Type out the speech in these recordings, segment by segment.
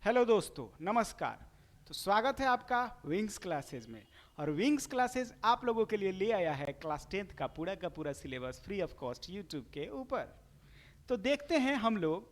Hello दोस्तों, नमस्कार। तो स्वागत है आपका विंग्स क्लासेस में। और विंग्स क्लासेस आप लोगों के लिए ले आया है क्लास 10th का पूरा syllabus free of cost YouTube के ऊपर। तो देखते हैं हम लोग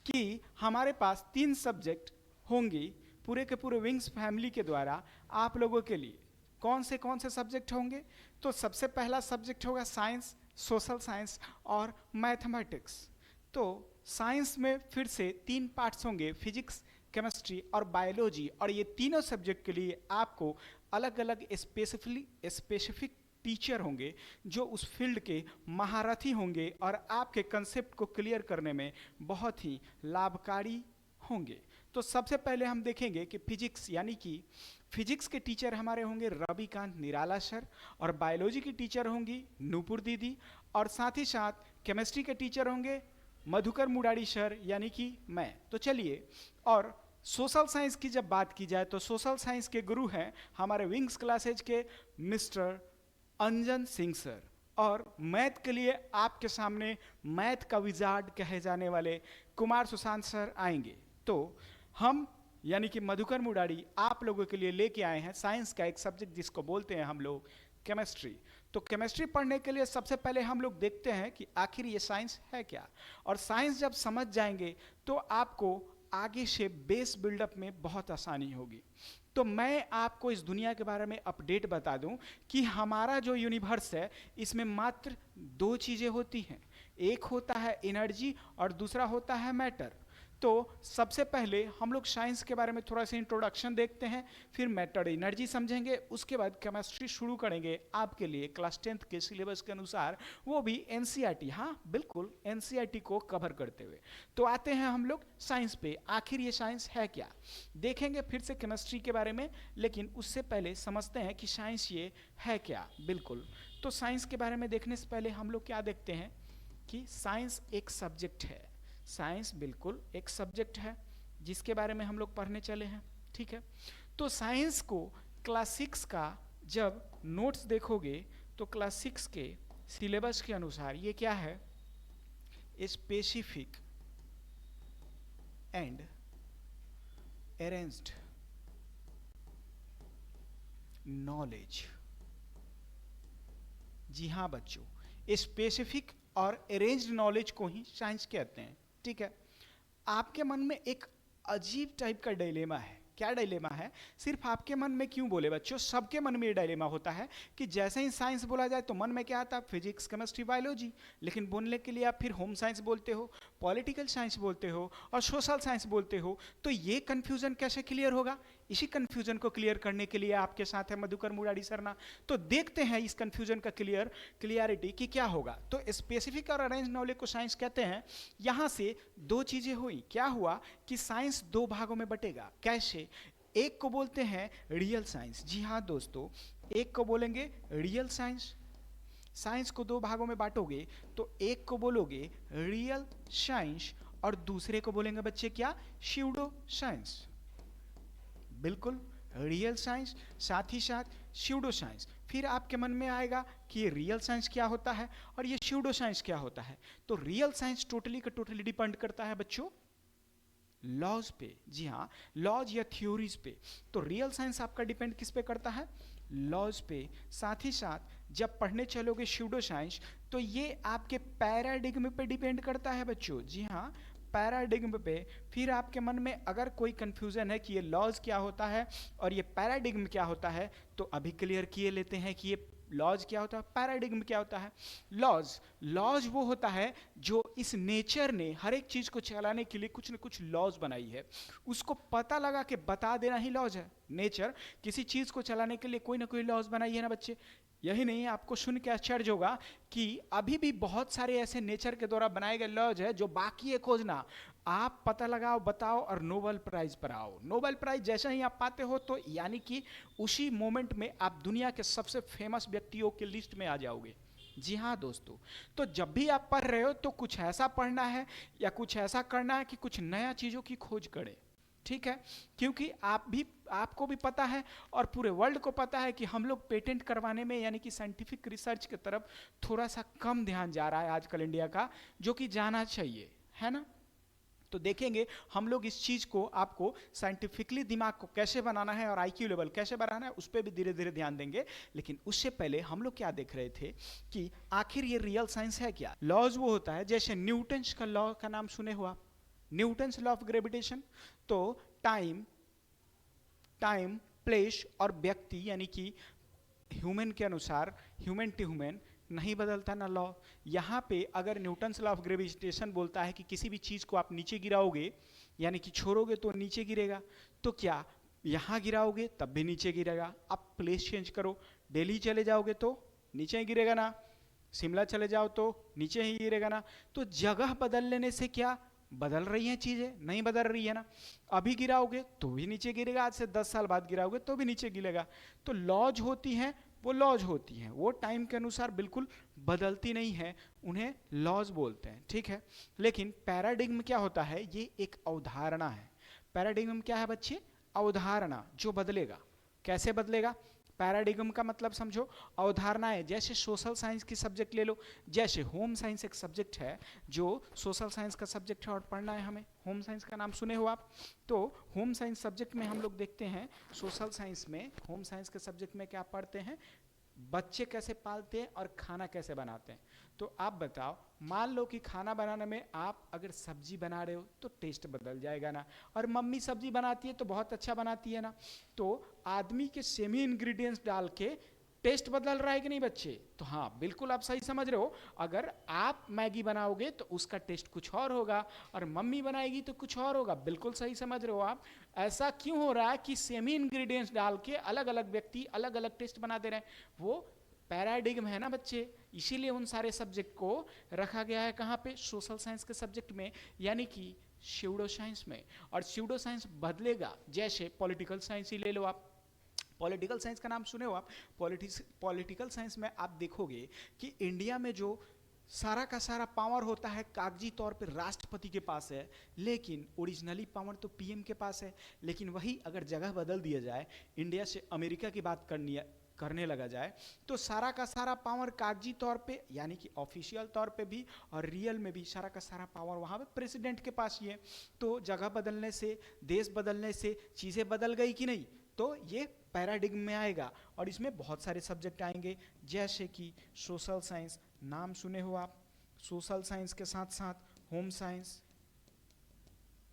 कि हमारे पास 3 सब्जेक्ट होंगी पूरे के पूरे विंग्स फैमिली के द्वारा आप लोगों के लिए। कौन से सब्जेक्ट होंगे? तो सबसे पहला सब्जेक्ट होगा साइंस, सोशल साइंस और मैथमेटिक्स। तो साइंस में फिर से 3 पार्ट्स होंगे, फिजिक्स, केमिस्ट्री और बायोलॉजी। और ये तीनों सब्जेक्ट के लिए आपको अलग अलग स्पेसिफिक टीचर होंगे जो उस फील्ड के महारथी होंगे और आपके कंसेप्ट को क्लियर करने में बहुत ही लाभकारी होंगे। तो सबसे पहले हम देखेंगे कि फिजिक्स यानी कि फिजिक्स के टीचर हमारे होंगे रविकांत निराला सर, और बायोलॉजी की टीचर होंगी नूपुर दीदी, और साथ ही साथ केमिस्ट्री के टीचर होंगे मधुकर मुरारी सर यानी कि मैं। तो चलिए, और सोशल साइंस की जब बात की जाए तो सोशल साइंस के गुरु हैं हमारे विंग्स क्लासेज के मिस्टर अंजन सिंह सर। और मैथ के लिए आपके सामने मैथ का विजार्ड कहे जाने वाले कुमार सुशांत सर आएंगे। तो हम यानी कि मधुकर मुरारी आप लोगों के लिए लेके आए हैं साइंस का एक सब्जेक्ट जिसको बोलते हैं हम लोग केमिस्ट्री। तो केमिस्ट्री पढ़ने के लिए सबसे पहले हम लोग देखते हैं कि आखिर ये साइंस है क्या। और साइंस जब समझ जाएंगे तो आपको आगे से बेस बिल्डअप में बहुत आसानी होगी। तो मैं आपको इस दुनिया के बारे में अपडेट बता दूं कि हमारा जो यूनिवर्स है इसमें मात्र 2 चीज़ें होती हैं। एक होता है एनर्जी और दूसरा होता है मैटर। तो सबसे पहले हम लोग साइंस के बारे में थोड़ा सा इंट्रोडक्शन देखते हैं, फिर मैटर एनर्जी समझेंगे, उसके बाद केमिस्ट्री शुरू करेंगे आपके लिए क्लास 10th के सिलेबस के अनुसार, वो भी एनसीईआरटी, हाँ बिल्कुल एनसीईआरटी को कवर करते हुए। तो आते हैं हम लोग साइंस पे, आखिर ये साइंस है क्या। देखेंगे फिर से केमिस्ट्री के बारे में, लेकिन उससे पहले समझते हैं कि साइंस ये है क्या। बिल्कुल, तो साइंस के बारे में देखने से पहले हम लोग क्या देखते हैं कि साइंस एक सब्जेक्ट है। साइंस बिल्कुल एक सब्जेक्ट है जिसके बारे में हम लोग पढ़ने चले हैं, ठीक है। तो साइंस को क्लास 6 का जब नोट्स देखोगे तो क्लास 6 के सिलेबस के अनुसार ये क्या है, स्पेसिफिक एंड अरेंज्ड नॉलेज। जी हाँ बच्चों, स्पेसिफिक और अरेंज्ड नॉलेज को ही साइंस कहते हैं, ठीक है। आपके मन में एक अजीब टाइप का डायलेमा है। क्या डायलेमा है? सिर्फ आपके मन में क्यों बोले बच्चों, सबके मन में ये डायलेमा होता है कि जैसे ही साइंस बोला जाए तो मन में क्या आता है, फिजिक्स, केमिस्ट्री, बायोलॉजी। लेकिन बोलने के लिए आप फिर होम साइंस बोलते हो, पॉलिटिकल साइंस बोलते हो और सोशल साइंस बोलते हो। तो ये कंफ्यूजन कैसे क्लियर होगा? इसी कंफ्यूजन को क्लियर करने के लिए आपके साथ है मधुकर मुरारी सरना। तो देखते हैं इस कंफ्यूजन का क्लियरिटी कि क्या होगा। तो स्पेसिफिक और अरेंज नॉलेज को साइंस कहते हैं। यहां से 2 चीजें हुई। क्या हुआ कि साइंस 2 भागों में बटेगा। कैसे? एक को बोलते हैं रियल साइंस। जी हाँ दोस्तों, एक को बोलेंगे रियल साइंस। साइंस को 2 भागों में बांटोगे तो एक को बोलोगे रियल साइंस और दूसरे को बोलेंगे बच्चे क्या, स्यूडो साइंस। बिल्कुल, रियल साइंस साथ ही साथ स्यूडो साइंस। फिर आपके मन में आएगा कि ये रियल साइंस क्या होता है और ये स्यूडो साइंस क्या होता है। तो रियल साइंस टोटली का टोटली डिपेंड करता है बच्चों लॉज पे। जी हाँ, लॉज या थ्योरीज पे। तो रियल साइंस आपका डिपेंड किस पे करता है, लॉज पे। साथ ही साथ जब पढ़ने चलोगे स्यूडो साइंस तो ये आपके पैराडिग्म पे डिपेंड करता है बच्चों। जी हाँ, पैराडिग्म पे। फिर आपके मन में अगर कोई कंफ्यूजन है कि ये लॉज क्या होता है और ये पैराडिग्म क्या होता है, तो अभी क्लियर किए लेते हैं कि ये लॉज क्या होता है, पैराडिग्म क्या होता है। लॉज लॉज वो होता है जो इस नेचर ने हर एक चीज को चलाने के लिए कुछ न कुछ लॉज बनाई है, उसको पता लगा के बता देना ही लॉज है। नेचर किसी चीज को चलाने के लिए कोई ना कोई लॉज बनाई है ना बच्चे। यही नहीं, आपको सुन के आश्चर्य होगा कि अभी भी बहुत सारे ऐसे नेचर के द्वारा बनाए गए लॉज है जो बाकी है खोजना। आप पता लगाओ, बताओ और नोबेल प्राइज पर आओ। नोबेल प्राइज जैसे ही आप पाते हो तो यानी कि उसी मोमेंट में आप दुनिया के सबसे फेमस व्यक्तियों के लिस्ट में आ जाओगे। जी हाँ दोस्तों, तो जब भी आप पढ़ रहे हो तो कुछ ऐसा पढ़ना है या कुछ ऐसा करना है कि कुछ नया चीजों की खोज करें, ठीक है। क्योंकि आपको भी पता है और पूरे वर्ल्ड को पता है कि हम लोग पेटेंट करवाने में यानी कि साइंटिफिक रिसर्च की तरफ थोड़ा सा कम ध्यान जा रहा है आजकल इंडिया का, जो कि जाना चाहिए, है ना। तो देखेंगे हम लोग इस चीज को, आपको साइंटिफिकली दिमाग को कैसे बनाना है और आईक्यू लेवल कैसे बनाना है उस पर भी धीरे धीरे ध्यान देंगे। लेकिन उससे पहले हम लोग क्या देख रहे थे कि आखिर ये रियल साइंस है क्या। लॉज वो होता है, जैसे न्यूटन्स का लॉ का नाम सुने हो आप, न्यूटन्स लॉ ऑफ ग्रेविटेशन। तो टाइम प्लेस और व्यक्ति यानी कि ह्यूमन के अनुसार, ह्यूमन टू ह्यूमन नहीं बदलता ना लॉ। यहाँ पे अगर न्यूटन्स लॉ ऑफ ग्रेविटेशन बोलता है कि किसी भी चीज़ को आप नीचे गिराओगे यानी कि छोड़ोगे तो नीचे गिरेगा, तो क्या यहाँ गिराओगे तब भी नीचे गिरेगा। आप प्लेस चेंज करो, दिल्ली चले जाओगे तो नीचे ही गिरेगा ना, शिमला चले जाओ तो नीचे ही गिरेगा ना। तो जगह बदल लेने से क्या बदल रही हैं चीज़ें? नहीं बदल रही है ना। अभी गिराओगे तो भी नीचे गिरेगा, आज से 10 साल बाद गिराओगे तो भी नीचे गिरेगा। तो लॉज होती हैं, वो लॉज होती हैं, वो टाइम के अनुसार बिल्कुल बदलती नहीं है, उन्हें लॉज बोलते हैं, ठीक है। लेकिन पैराडिग्म क्या होता है? ये एक अवधारणा है। पैराडिग्म क्या है बच्चे? अवधारणा, जो बदलेगा। कैसे बदलेगा? पैराडिग्म का मतलब समझो, अवधारणाएं। जैसे सोशल साइंस की सब्जेक्ट ले लो, जैसे होम साइंस एक सब्जेक्ट है जो सोशल साइंस का सब्जेक्ट है और पढ़ना है हमें। होम साइंस का नाम सुने हो आप? तो होम साइंस सब्जेक्ट में हम लोग देखते हैं, सोशल साइंस में, होम साइंस के सब्जेक्ट में क्या पढ़ते हैं? बच्चे कैसे पालते हैं और खाना कैसे बनाते हैं। तो आप बताओ, मान लो कि खाना बनाने में आप अगर सब्जी बना रहे हो तो टेस्ट बदल जाएगा ना, और मम्मी सब्जी बनाती है तो बहुत अच्छा बनाती है ना। तो आदमी के सेमी इंग्रेडिएंट्स डाल के टेस्ट बदल रहा है कि नहीं बच्चे? तो हाँ, बिल्कुल आप सही समझ रहे हो। अगर आप मैगी बनाओगे तो उसका टेस्ट कुछ और होगा, और मम्मी बनाएगी तो कुछ और होगा। बिल्कुल सही समझ रहे हो आप। ऐसा क्यों हो रहा है कि सेमी इंग्रेडिएंट्स डाल के अलग अलग व्यक्ति अलग अलग टेस्ट बना दे रहे हैं? वो पैराडिग्म है ना बच्चे। इसीलिए उन सारे सब्जेक्ट को रखा गया है कहाँ पे? सोशल साइंस के सब्जेक्ट में, यानी कि स्यूडो साइंस में। और स्यूडो साइंस बदलेगा, जैसे पॉलिटिकल साइंस ही ले लो आप। पॉलिटिकल साइंस का नाम सुने हो आप? पॉलिटिकल साइंस में आप देखोगे कि इंडिया में जो सारा का सारा पावर होता है कागजी तौर पे राष्ट्रपति के पास है, लेकिन ओरिजिनली पावर तो पीएम के पास है। लेकिन वही अगर जगह बदल दिया जाए, इंडिया से अमेरिका की बात करने लगा जाए, तो सारा का सारा पावर कागजी तौर पे यानी कि ऑफिशियल तौर पे भी और रियल में भी सारा का सारा पावर वहाँ पे प्रेसिडेंट के पास ही है। तो जगह बदलने से, देश बदलने से चीज़ें बदल गई कि नहीं? तो ये पैराडिग्म में आएगा, और इसमें बहुत सारे सब्जेक्ट आएंगे, जैसे कि सोशल साइंस, नाम सुने हो आप? सोशल साइंस के साथ साथ होम साइंस,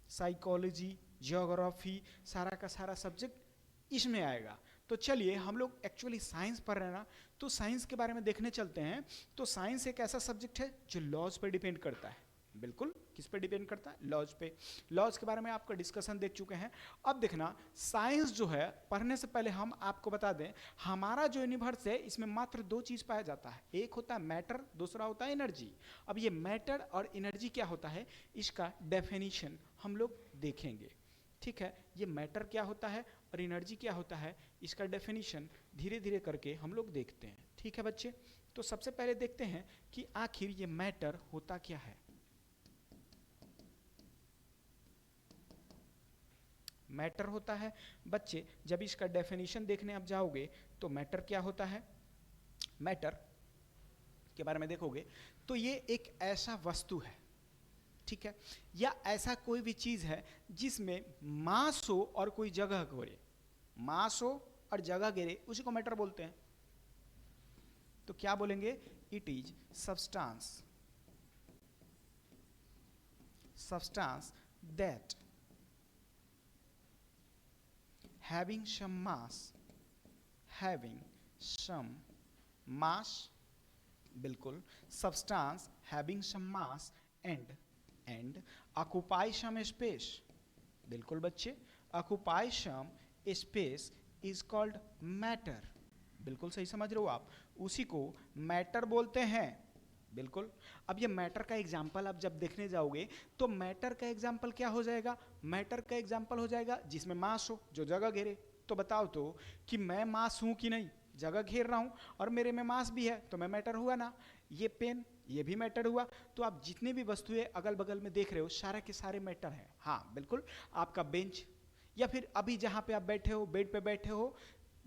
साइकोलॉजी, जियोग्राफी, सारा का सारा सब्जेक्ट इसमें आएगा। तो चलिए, हम लोग एक्चुअली साइंस पढ़ रहे हैं ना, तो साइंस के बारे में देखने चलते हैं। तो साइंस एक ऐसा सब्जेक्ट है जो लॉज पर डिपेंड करता है। बिल्कुल, किस पे डिपेंड करता है? लॉज पे। लॉज के बारे में आपका डिस्कशन देख चुके हैं। अब देखना, साइंस जो है, पढ़ने से पहले हम आपको बता दें, हमारा जो यूनिवर्स है इसमें मात्र दो चीज पाया जाता है। एक होता है मैटर, दूसरा होता है एनर्जी। अब ये मैटर और एनर्जी क्या होता है, इसका डेफिनेशन हम लोग देखेंगे, ठीक है। ये मैटर क्या होता है और एनर्जी क्या होता है, इसका डेफिनेशन धीरे धीरे करके हम लोग देखते हैं, ठीक है बच्चे। तो सबसे पहले देखते हैं कि आखिर ये मैटर होता क्या है। मैटर होता है बच्चे, जब इसका डेफिनेशन देखने आप जाओगे तो मैटर क्या होता है, मैटर के बारे में देखोगे तो ये एक ऐसा वस्तु है, ठीक है, या ऐसा कोई भी चीज है जिसमें मास हो और कोई जगह घेरे। मास हो और जगह घेरे, उसी को मैटर बोलते हैं। तो क्या बोलेंगे? It is substance, substance that having some mass, having some mass, बिल्कुल, substance having some mass and occupy some space, बिल्कुल बच्चे, occupy some space is called matter, बिल्कुल सही समझ रहे हो आप, उसी को मैटर बोलते हैं, बिल्कुल। अब ये मैटर का एग्जाम्पल आप जब देखने जाओगे तो मैटर का एग्जाम्पल क्या हो जाएगा? मैटर का एग्जाम्पल हो जाएगा जिसमें मास हो, जो जगह घेरे। तो बताओ तो कि मैं मास हूं कि नहीं? जगह घेर रहा हूं और मेरे में मास भी है, तो मैं मैटर हुआ ना। ये पेन, ये भी मैटर हुआ। तो आप जितने भी वस्तुएं अगल बगल में देख रहे हो, सारे के सारे मैटर हैं। हाँ बिल्कुल, आपका बेंच या फिर अभी जहां पे आप बैठे हो, बेड पे बैठे हो,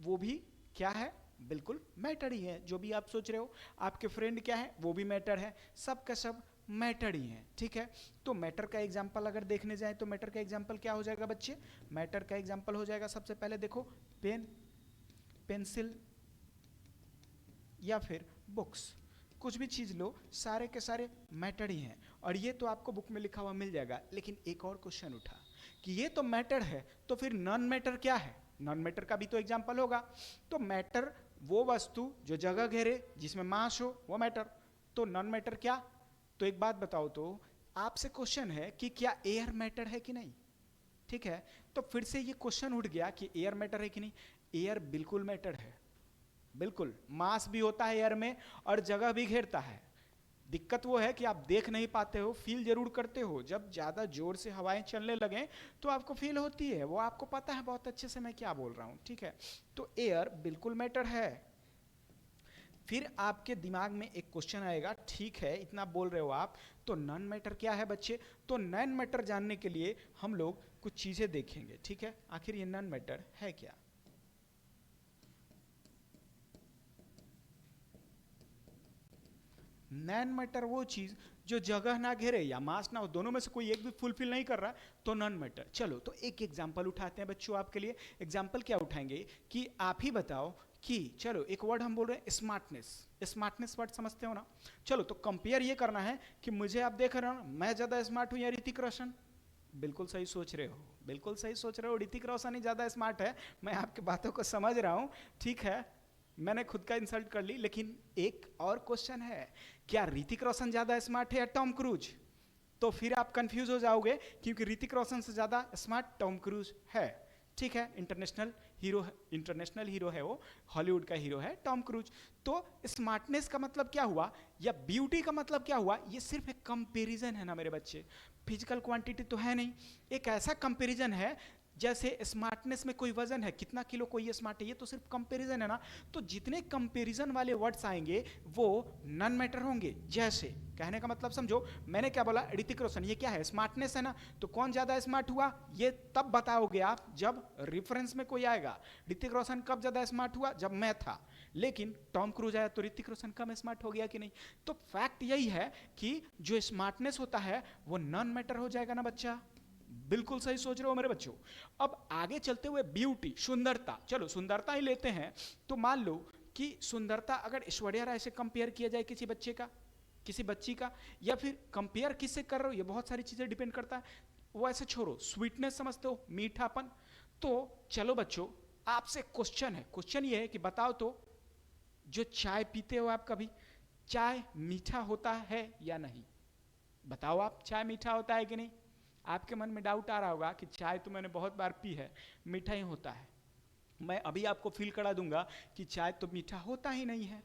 वो भी क्या है? बिल्कुल मैटर ही है। जो भी आप सोच रहे हो, आपके फ्रेंड क्या है, वो भी मैटर है। सब का सब मैटर ही हैं, ठीक है। तो मैटर का एग्जाम्पल अगर देखने जाए तो मैटर का एग्जाम्पल क्या हो जाएगा बच्चे? मैटर का एग्जाम्पल हो जाएगा सबसे पहले देखो पेन, पेंसिल या फिर बुक्स, कुछ भी चीज लो, सारे के सारे मैटर ही हैं। और ये तो आपको बुक में लिखा हुआ मिल जाएगा, लेकिन एक और क्वेश्चन उठा कि ये तो मैटर है, तो फिर नॉन मैटर क्या है? नॉन मैटर का भी तो एग्जाम्पल होगा। तो मैटर वो वस्तु जो जगह घेरे, जिसमें मास हो, वो मैटर। तो नॉन मैटर क्या? तो एक बात बताओ, तो आपसे क्वेश्चन है कि क्या एयर मैटर है कि नहीं, ठीक है। तो फिर से ये क्वेश्चन उठ गया कि एयर मैटर है कि नहीं। एयर बिल्कुल मैटर है, बिल्कुल। मास भी होता है एयर में और जगह भी घेरता है। दिक्कत वो है कि आप देख नहीं पाते हो, फील जरूर करते हो। जब ज्यादा जोर से हवाएं चलने लगे तो आपको फील होती है, वो आपको पता है बहुत अच्छे से मैं क्या बोल रहा हूं, ठीक है। तो एयर बिल्कुल मैटर है। फिर आपके दिमाग में एक क्वेश्चन आएगा, ठीक है इतना बोल रहे हो आप, तो नॉन मैटर क्या है बच्चे? तो नॉन मैटर जानने के लिए हम लोग कुछ चीजें देखेंगे, ठीक है। आखिर ये नॉन मैटर है क्या? नॉन मैटर वो चीज जो जगह ना घेरे या मास ना हो, दोनों में से कोई एक भी फुलफिल नहीं कर रहा, तो नॉन मैटर। चलो तो एक एग्जांपल उठाते हैं बच्चों आपके लिए। एग्जांपल क्या उठाएंगे कि आप ही बताओ कि, चलो एक वर्ड हम बोल रहे हैं स्मार्टनेस। स्मार्टनेस वर्ड समझते हो ना? चलो तो कंपेयर ये करना है कि मुझे आप देख रहे हो ना, मैं ज्यादा स्मार्ट हूं या ऋतिक रोशन? बिल्कुल सही सोच रहे हो, बिल्कुल सही सोच रहे हो, ऋतिक रोशन ही ज्यादा स्मार्ट है। मैं आपकी बातों को समझ रहा हूं, ठीक है। मैंने खुद का इंसल्ट कर ली, लेकिन एक और क्वेश्चन है, क्या ऋतिक रोशन ज्यादा स्मार्ट है या टॉम क्रूज? तो फिर आप कंफ्यूज हो जाओगे, क्योंकि ऋतिक रोशन से ज्यादा स्मार्ट टॉम क्रूज है, ठीक है। इंटरनेशनल हीरो है वो, हॉलीवुड का हीरो है टॉम क्रूज। तो स्मार्टनेस का मतलब क्या हुआ या ब्यूटी का मतलब क्या हुआ? ये सिर्फ एक कंपैरिजन है ना मेरे बच्चे, फिजिकल क्वांटिटी तो है नहीं। एक ऐसा कंपैरिजन है जैसे स्मार्टनेस में कोई वजन है, कितना किलो कोई स्मार्ट है, ये तो सिर्फ कंपैरिजन है ना। तो जितने कंपैरिजन वाले वर्ड्स आएंगे वो नॉन मैटर होंगे। जैसे कहने का मतलब समझो, मैंने क्या बोला, ऋतिक रोशन, ये क्या है? स्मार्टनेस है ना। तो कौन ज्यादा स्मार्ट हुआ ये तब बताओगे आप जब रेफरेंस में कोई आएगा। ऋतिक रोशन कब ज्यादा स्मार्ट हुआ? जब मैं था। लेकिन टॉम क्रूज आया तो ऋतिक रोशन कम स्मार्ट हो गया कि नहीं? तो फैक्ट यही है कि जो स्मार्टनेस होता है वो नॉन मैटर हो जाएगा ना बच्चा। बिल्कुल सही सोच रहे हो मेरे बच्चों। अब आगे चलते हुए ब्यूटी, सुंदरता, चलो सुंदरता ही लेते हैं। तो मान लो कि सुंदरता अगर ऐश्वर्या राय से कंपेयर किया जाए किसी बच्चे का, किसी बच्ची का, या फिर कंपेयर किससे कर रहे हो, ये बहुत सारी चीजें डिपेंड करता है। वो ऐसे छोड़ो, स्वीटनेस समझते हो, मीठापन। तो चलो बच्चों, आपसे क्वेश्चन है, क्वेश्चन ये है कि बताओ तो, जो चाय पीते हो आप कभी, चाय मीठा होता है या नहीं? बताओ आप, चाय मीठा होता है कि नहीं? आपके मन में डाउट आ रहा होगा कि चाय तो मैंने बहुत बार पी है, मीठा ही होता है। मैं अभी आपको फील करा दूंगा कि चाय तो मीठा होता ही नहीं है।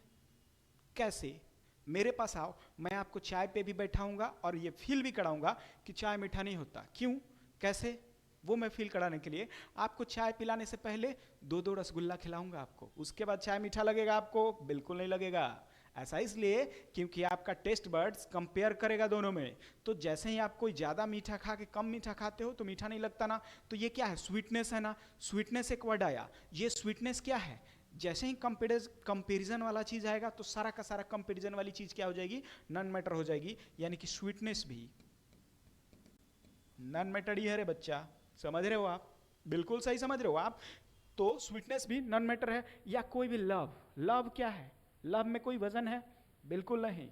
कैसे? मेरे पास आओ, मैं आपको चाय पे भी बैठाऊंगा और ये फील भी कराऊंगा कि चाय मीठा नहीं होता। क्यों, कैसे? वो मैं फील कराने के लिए आपको चाय पिलाने से पहले दो दो रसगुल्ला खिलाऊंगा आपको, उसके बाद चाय मीठा लगेगा आपको? बिल्कुल नहीं लगेगा। ऐसा इसलिए क्योंकि आपका टेस्ट बर्ड्स कंपेयर करेगा दोनों में। तो जैसे ही आप कोई ज़्यादा मीठा खा के कम मीठा खाते हो तो मीठा नहीं लगता ना। तो ये क्या है? स्वीटनेस है ना। स्वीटनेस एक वर्ड आया, ये स्वीटनेस क्या है? जैसे ही कंपेरिजन वाला चीज़ आएगा तो सारा का सारा कंपेरिजन वाली चीज़ क्या हो जाएगी? नॉन मैटर हो जाएगी। यानी कि स्वीटनेस भी नॉन मैटर ही है रे बच्चा, समझ रहे हो आप? बिल्कुल सही समझ रहे हो आप। तो स्वीटनेस भी नॉन मैटर है। या कोई भी लव, लव क्या है? लव में कोई वजन है? बिल्कुल नहीं।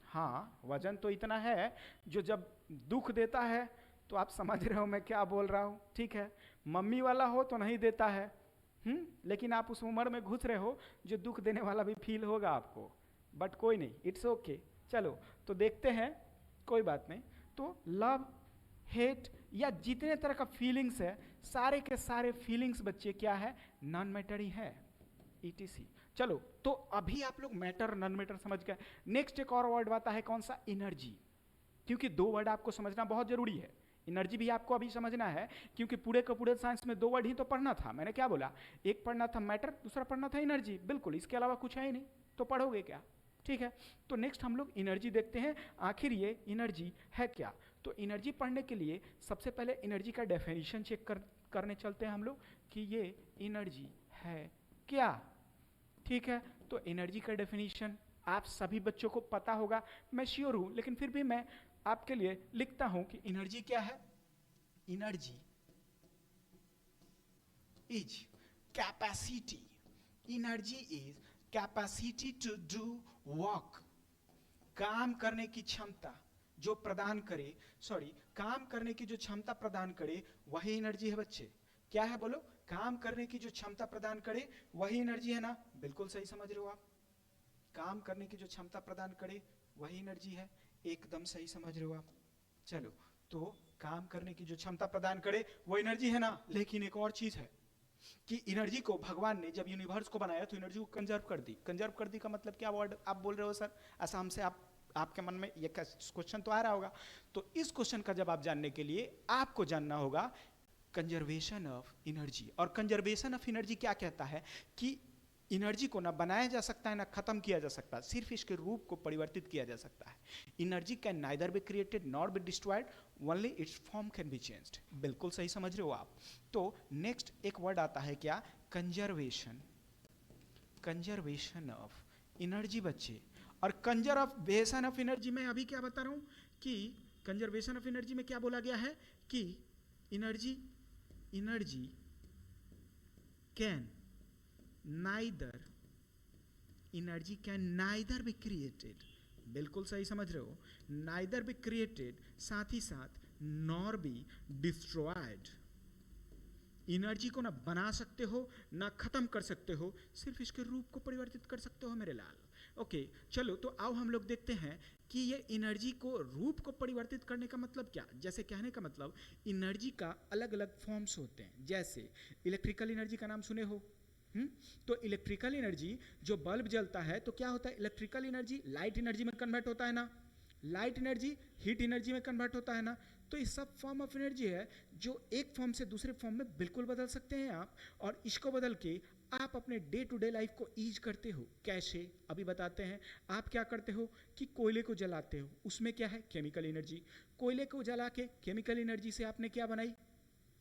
हाँ, वजन तो इतना है जो जब दुख देता है तो आप समझ रहे हो मैं क्या बोल रहा हूं, ठीक है। मम्मी वाला हो तो नहीं देता है, लेकिन आप उस उम्र में घुस रहे हो जो दुख देने वाला भी फील होगा आपको। बट कोई नहीं, इट्स ओके। चलो तो देखते हैं, कोई बात नहीं। तो लव, हेट या जितने तरह का फीलिंग्स है, सारे के सारे फीलिंग्स बच्चे क्या है? नॉन मैटर ही है, ईटीसी। चलो तो अभी आप लोग मैटर नॉन मैटर समझ गए। नेक्स्ट एक और वर्ड आता है, कौन सा? एनर्जी। क्योंकि दो वर्ड आपको समझना बहुत जरूरी है। एनर्जी भी आपको अभी समझना है, क्योंकि पूरे का पूरे साइंस में दो वर्ड ही तो पढ़ना था। मैंने क्या बोला? एक पढ़ना था मैटर, दूसरा पढ़ना था एनर्जी। बिल्कुल, इसके अलावा कुछ है ही नहीं, तो पढ़ोगे क्या? ठीक है। तो नेक्स्ट हम लोग एनर्जी देखते हैं, आखिर ये एनर्जी है क्या। तो एनर्जी पढ़ने के लिए सबसे पहले एनर्जी का डेफिनेशन चेक करने चलते हैं हम लोग कि ये एनर्जी है क्या। ठीक है। तो एनर्जी का डेफिनेशन आप सभी बच्चों को पता होगा, मैं श्योर हूं, लेकिन फिर भी मैं आपके लिए लिखता हूं कि एनर्जी क्या है? Energy is capacity, energy is capacity to do work, काम करने की क्षमता जो प्रदान करे, काम करने की जो क्षमता प्रदान करे वही एनर्जी है बच्चे। क्या है बोलो? काम करने की जो क्षमता प्रदान करे वही एनर्जी है ना? बिल्कुल सही समझ रहे हो आप, काम करने की जो क्षमता प्रदान करे वही एनर्जी है, एकदम सही समझ रहे हो आप। चलो, तो काम करने की जो क्षमता प्रदान करे वो एनर्जी है ना। लेकिन एक और चीज है कि एनर्जी को भगवान ने जब यूनिवर्स को बनाया तो एनर्जी को कंजर्व कर दी। कंजर्व कर दी का मतलब क्या वर्ड आप बोल रहे हो सर? ऐसा हमसे आपके मन में ये क्वेश्चन तो आ रहा होगा। तो इस क्वेश्चन का जवाब जानने के लिए आपको जानना होगा कंजर्वेशन ऑफ एनर्जी। और कंजर्वेशन ऑफ एनर्जी क्या कहता है कि एनर्जी को ना बनाया जा सकता है ना खत्म किया जा सकता, सिर्फ इसके रूप को परिवर्तित किया जा सकता है। Energy can neither be created nor be destroyed, only it's form can be changed. बिल्कुल सही समझ रहे हो आप। तो नेक्स्ट एक वर्ड आता है क्या? कंजर्वेशन। कंजर्वेशन ऑफ एनर्जी बच्चे। और कंजर्वेशन ऑफ एनर्जी में अभी क्या बता रहा हूं कि कंजर्वेशन ऑफ एनर्जी में क्या बोला गया है कि energy can energy can neither be created, बिल्कुल सही समझ रहे हो, नाइदर बी क्रिएटेड, साथ ही साथ नॉर बी डिस्ट्रॉयड। एनर्जी को ना बना सकते हो ना खत्म कर सकते हो, सिर्फ इसके रूप को परिवर्तित कर सकते हो मेरे लाल। ओके, चलो तो आओ हम लोग देखते हैं कि ये एनर्जी को रूप को परिवर्तित करने का मतलब क्या। जैसे कहने का मतलब एनर्जी का अलग अलग फॉर्म्स होते हैं। जैसे इलेक्ट्रिकल एनर्जी का नाम सुने हो? तो इलेक्ट्रिकल एनर्जी जो बल्ब जलता है तो क्या होता है? इलेक्ट्रिकल एनर्जी लाइट एनर्जी में कन्वर्ट होता है ना, लाइट एनर्जी हीट एनर्जी में कन्वर्ट होता है ना। तो ये सब फॉर्म ऑफ एनर्जी है जो एक फॉर्म से दूसरे फॉर्म में बिल्कुल बदल सकते हैं आप, और इसको बदल के आप अपने डे टू डे लाइफ को ईज करते हो। कैसे? अभी बताते हैं। आप क्या करते हो कि कोयले को जलाते हो, उसमें क्या है? Chemical energy. कोयले को जला के केमिकल एनर्जी से आपने क्या बनाई?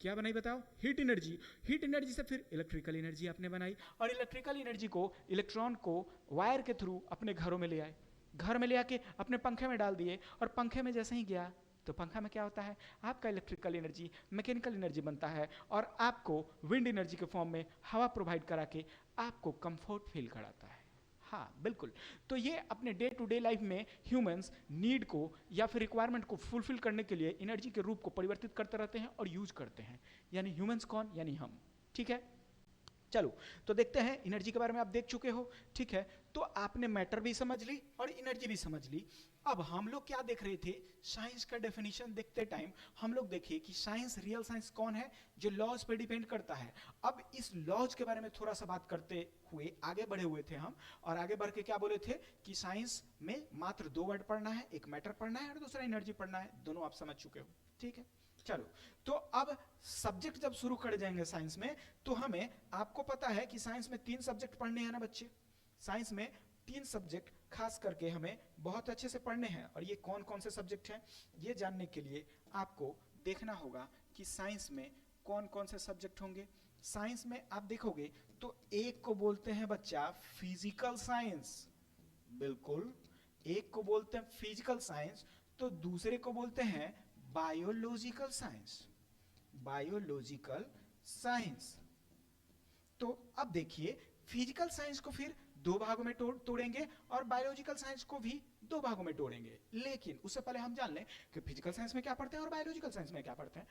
क्या बनाई बताओ? Heat energy. हीट एनर्जी से फिर इलेक्ट्रिकल एनर्जी आपने बनाई, और इलेक्ट्रिकल एनर्जी को इलेक्ट्रॉन को वायर के थ्रू अपने घरों में ले आए, घर में ले आके अपने पंखे में डाल दिए, और पंखे में जैसे ही गया तो पंखा में क्या होता है? आपका इलेक्ट्रिकल एनर्जी मैकेनिकल एनर्जी बनता है, और आपको विंड एनर्जी के फॉर्म में हवा प्रोवाइड करा के आपको कंफर्ट फील कराता है। हाँ बिल्कुल। तो ये अपने डे टू डे लाइफ में ह्यूमंस नीड को या फिर रिक्वायरमेंट को फुलफिल करने के लिए एनर्जी के रूप को परिवर्तित करते रहते हैं और यूज करते हैं। यानी ह्यूमंस कौन? यानी हम। ठीक है, चलो तो देखते हैं। एनर्जी के बारे में आप देख चुके हो, ठीक है। तो आपने मैटर भी समझ ली और एनर्जी भी समझ ली। अब हम लोग क्या देख रहे थे? साइंस का डेफिनेशन देखते टाइम हम लोग देखिए कि साइंस, रियल साइंस कौन है? जो लॉज पे डिपेंड करता है। अब इस लॉज के बारे में थोड़ा सा बात करते हुए आगे बढ़े हुए थे हम, और आगे बढ़ के क्या बोले थे कि साइंस में मात्र दो वर्ड पढ़ना है, एक मैटर पढ़ना है और दूसरा एनर्जी पढ़ना है। दोनों आप समझ चुके हो, ठीक है। चलो, तो अब सब्जेक्ट जब शुरू कर जाएंगे साइंस में, तो हमें, आपको पता है कि साइंस में 3 सब्जेक्ट पढ़ने हैं ना बच्चे। साइंस में 3 सब्जेक्ट खास करके हमें बहुत अच्छे से पढ़ने हैं, और ये कौन कौन से सब्जेक्ट हैं ये जानने के लिए आपको देखना होगा कि साइंस में कौन कौन से सब्जेक्ट होंगे। साइंस में आप देखोगे तो एक को बोलते हैं बच्चा फिजिकल साइंस, बिल्कुल, एक को बोलते हैं फिजिकल साइंस, तो दूसरे को बोलते हैं बायोलॉजिकल साइंस। Biological science. तो अब देखिए, फिजिकल साइंस को फिर 2 भागों में तोड़ेंगे और बायोलॉजिकल साइंस को भी 2 भागों में तोड़ेंगे। लेकिन उससे पहले हम जान लें कि फिजिकल साइंस में क्या पढ़ते हैं और बायोलॉजिकल साइंस में क्या पढ़ते हैं।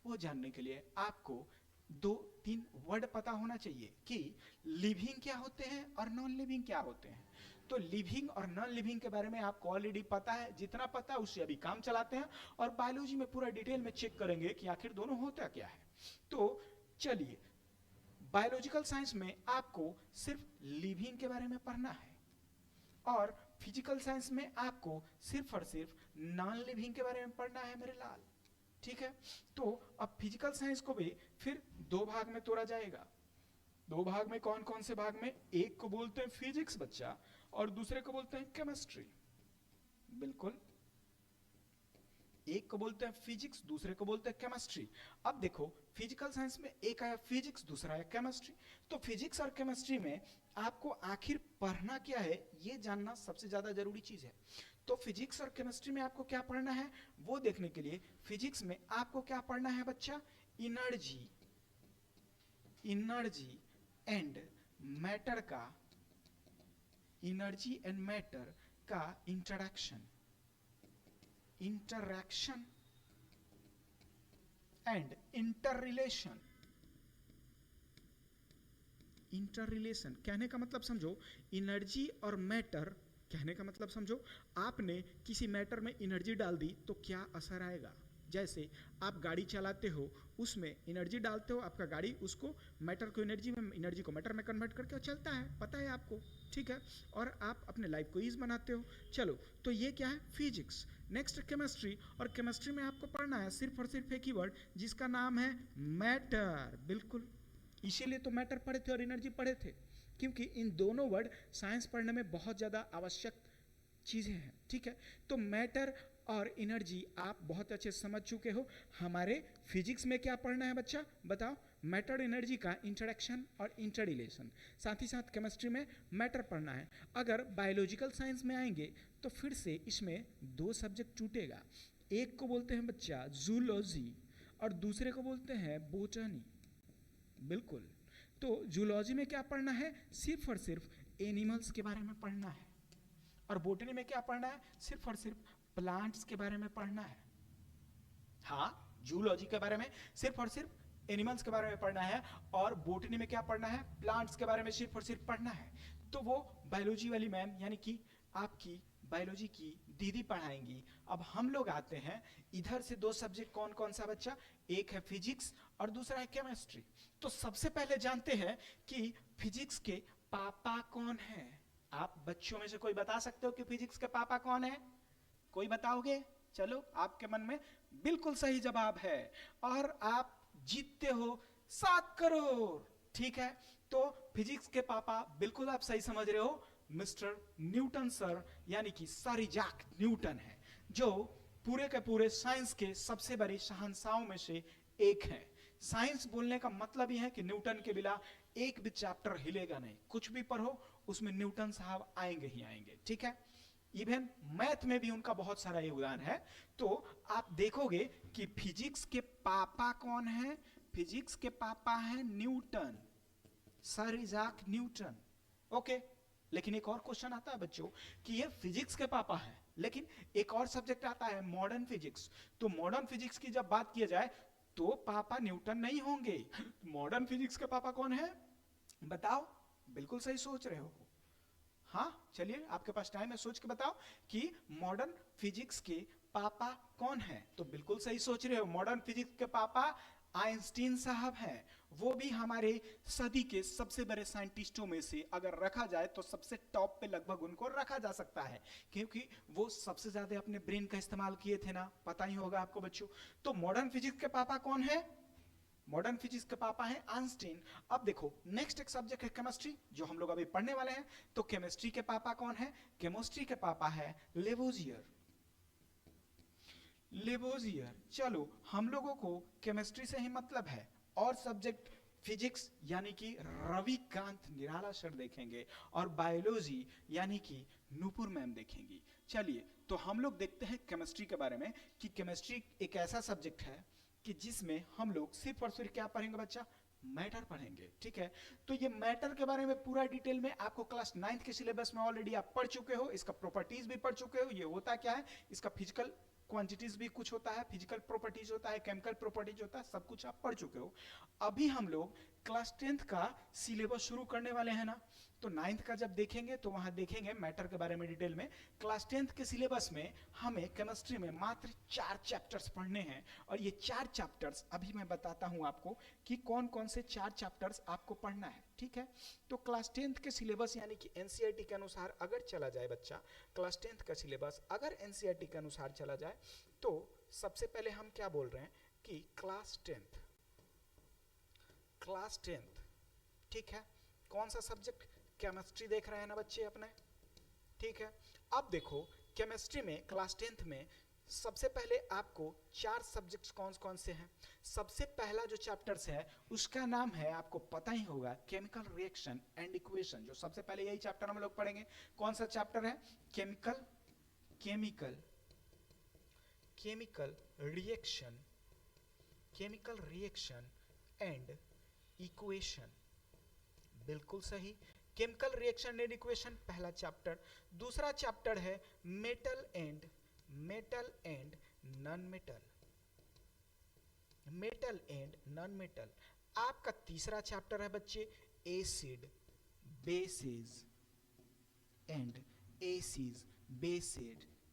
वो जानने के लिए आपको 2-3 वर्ड पता होना चाहिए कि लिविंग क्या होते हैं और नॉन लिविंग क्या होते हैं। तो लिविंग और नॉन लिविंग के बारे में आपको ऑलरेडी पता है, जितना पता है उससे अभी काम चलाते हैं, और बायोलॉजी में पूरा डिटेल में चेक करेंगे कि आखिर दोनों होता क्या है। तो चलिए, बायोलॉजिकल साइंस में आपको सिर्फ लिविंग के बारे में पढ़ना है, और फिजिकल साइंस में आपको सिर्फ और सिर्फ नॉन लिविंग के बारे में पढ़ना है मेरे लाल, ठीक है। तो अब फिजिकल साइंस को भी फिर 2 भाग में तोड़ा जाएगा। 2 भाग में कौन कौन से भाग में? एक को बोलते हैं फिजिक्स बच्चा, और दूसरे को बोलते हैं केमिस्ट्री, बिल्कुल। एक को बोलते हैं फिजिक्स, दूसरे को बोलते हैं केमिस्ट्री। अब देखो फिजिकल साइंस में एक आया फिजिक्स, दूसरा आया केमिस्ट्री। तो फिजिक्स और केमिस्ट्री में आपको आखिर पढ़ना क्या है ये जानना सबसे ज्यादा जरूरी चीज है। तो फिजिक्स और केमिस्ट्री में आपको क्या पढ़ना है वो देखने के लिए फिजिक्स में आपको क्या पढ़ना है बच्चा, एनर्जी, एनर्जी एंड मैटर का, एनर्जी एंड मैटर का इंटरेक्शन, इंटरैक्शन एंड इंटररिलेशन। इंटररिलेशन कहने का मतलब समझो, एनर्जी और मैटर कहने का मतलब समझो, आपने किसी मैटर में एनर्जी डाल दी तो क्या असर आएगा। जैसे आप गाड़ी चलाते हो, उसमें एनर्जी डालते हो, आपका गाड़ी उसको मैटर को एनर्जी में, एनर्जी को मैटर में कन्वर्ट करके चलता है, पता है आपको, ठीक है। और आप अपने लाइफ को ईज बनाते हो। चलो तो ये क्या है फिजिक्स। नेक्स्ट केमिस्ट्री, और केमिस्ट्री में आपको पढ़ना है सिर्फ और सिर्फ एक ही वर्ड जिसका नाम है मैटर। बिल्कुल, इसीलिए तो मैटर पढ़े थे और एनर्जी पढ़े थे, क्योंकि इन दोनों वर्ड साइंस पढ़ने में बहुत ज़्यादा आवश्यक चीज़ें हैं, ठीक है। तो मैटर और एनर्जी आप बहुत अच्छे समझ चुके हो। हमारे फिजिक्स में क्या पढ़ना है बच्चा बताओ, मैटर एनर्जी का इंटरेक्शन और इंटररिलेशन। साथ ही साथ केमिस्ट्री में मैटर पढ़ना है। अगर बायोलॉजिकल साइंस में आएंगे तो फिर से इसमें दो सब्जेक्ट टूटेगा, एक को बोलते हैं बच्चा जूलॉजी और दूसरे को बोलते हैं बोटनी। बिल्कुल, तो जूलॉजी में क्या पढ़ना है, सिर्फ और सिर्फ एनिमल्स के बारे में पढ़ना है, और बोटनी में क्या पढ़ना है, सिर्फ और सिर्फ प्लांट्स के बारे में पढ़ना है। हाँ, जूलॉजी के बारे में सिर्फ और सिर्फ एनिमल्स के बारे में पढ़ना है, और बोटनी में क्या पढ़ना है, प्लांट्स के बारे में सिर्फ और सिर्फ पढ़ना है। तो वो बायोलॉजी वाली मैम यानी कि आपकी बायोलॉजी की दीदी पढ़ाएंगी। अब हम लोग आते हैं इधर से, दो सब्जेक्ट कौन कौन सा बच्चा, एक है फिजिक्स और दूसरा है केमिस्ट्री। तो सबसे पहले जानते हैं कि फिजिक्स के पापा कौन है। आप बच्चों में से कोई बता सकते हो कि फिजिक्स के पापा कौन है, कोई बताओगे? चलो, आपके मन में बिल्कुल सही जवाब है और आप जीतते हो 7 करोड़। ठीक है, तो फिजिक्स के पापा बिल्कुल आप सही समझ रहे हो, मिस्टर न्यूटन सर, यानी कि सर इजाक न्यूटन है, जो पूरे के पूरे साइंस के सबसे बड़े शहंशाहों में से एक हैं। साइंस बोलने का मतलब यह है कि न्यूटन के बिना एक भी चैप्टर हिलेगा नहीं, कुछ भी पढ़ो उसमें न्यूटन साहब आएंगे ही आएंगे। ठीक है, इवन मैथ में भी उनका बहुत सारा योगदान है। तो आप देखोगे कि फिजिक्स के पापा कौन है, फिजिक्स के पापा हैं Newton, sir Ijak Newton. Okay, लेकिन एक और क्वेश्चन आता है बच्चों कि ये फिजिक्स के पापा हैं, लेकिन एक और सब्जेक्ट आता है मॉडर्न फिजिक्स। तो मॉडर्न फिजिक्स की जब बात की जाए तो पापा न्यूटन नहीं होंगे। मॉडर्न फिजिक्स के पापा कौन है बताओ? बिल्कुल सही सोच रहे हो। हाँ, चलिए आपके पास टाइम है, सोच के बताओ कि मॉडर्न फिजिक्स के पापा कौन है। तो बिल्कुल सही सोच रहे हो, मॉडर्न फिजिक्स के पापा आइंस्टीन साहब हैं। वो भी हमारे सदी के सबसे बड़े साइंटिस्टों में से अगर रखा जाए तो सबसे टॉप पे लगभग उनको रखा जा सकता है, क्योंकि वो सबसे ज्यादा अपने ब्रेन का इस्तेमाल किए थे ना, पता ही होगा आपको बच्चों। तो मॉडर्न फिजिक्स के पापा कौन है? मॉडर्न फिजिक्स के पापा हैं आइंस्टीन। अब देखो नेक्स्ट एक सब्जेक्ट है केमिस्ट्री, जो हम लोग अभी पढ़ने वाले हैं। तो केमिस्ट्री के पापा कौन है? केमिस्ट्री के पापा है लेवोजियर, लेवोजियर। चलो, हम लोगों को केमिस्ट्री से ही मतलब है, और सब्जेक्ट फिजिक्स यानी कि रविकांत निराला सर देखेंगे, और बायोलॉजी यानी कि नूपुर मैम देखेंगी। चलिए, तो हम लोग देखते हैं केमिस्ट्री के बारे में कि केमिस्ट्री एक ऐसा सब्जेक्ट है कि जिसमें हम लोग सिर्फ और सिर्फ क्या पढ़ेंगे बच्चा? मैटर पढ़ेंगे। ठीक है, तो ये मैटर के बारे में पूरा डिटेल में आपको क्लास 9th के सिलेबस में ऑलरेडी आप पढ़ चुके हो, इसका प्रॉपर्टीज भी पढ़ चुके हो, ये होता क्या है, इसका फिजिकल क्वांटिटीज भी कुछ होता है, फिजिकल प्रॉपर्टीज होता है, केमिकल प्रॉपर्टीज होता है, सब कुछ आप पढ़ चुके हो। अभी हम लोग क्लास 10th का सिलेबस शुरू करने वाले हैं ना, तो 9th का जब देखेंगे तो वहां देखेंगे मैटर के बारे में डिटेल में। क्लास 10th के सिलेबस में हमें केमिस्ट्री में मात्र 4 चैप्टर्स पढ़ने हैं, और ये 4 चैप्टर्स अभी मैं बताता हूं आपको कि कौन कौन से 4 चैप्टर्स आपको पढ़ना है। ठीक है, तो क्लास 10th के सिलेबस यानी कि एनसीईआरटी के अनुसार अगर चला जाए बच्चा, क्लास 10th का सिलेबस अगर एनसीईआरटी के अनुसार चला जाए, तो सबसे पहले हम क्या बोल रहे हैं कि क्लास 10th, क्लास 10th, ठीक है, कौन सा सब्जेक्ट? केमिस्ट्री देख रहे हैं ना बच्चे अपने। ठीक है, अब देखो केमिस्ट्री में क्लास 10th में सबसे पहले आपको 4 सब्जेक्ट्स कौन कौन से हैं। सबसे पहला जो चैप्टर्स है उसका नाम है, आपको पता ही होगा, केमिकल रिएक्शन एंड इक्वेशन। जो सबसे पहले यही चैप्टर हम लोग पढ़ेंगे। कौन सा चैप्टर है? Chemical chemical chemical reaction and equation. बिल्कुल सही, केमिकल रिएक्शन एंड इक्वेशन पहला चैप्टर। दूसरा चैप्टर है मेटल एंड नॉन मेटल। आपका तीसरा चैप्टर है बच्चे एसिड बेसिड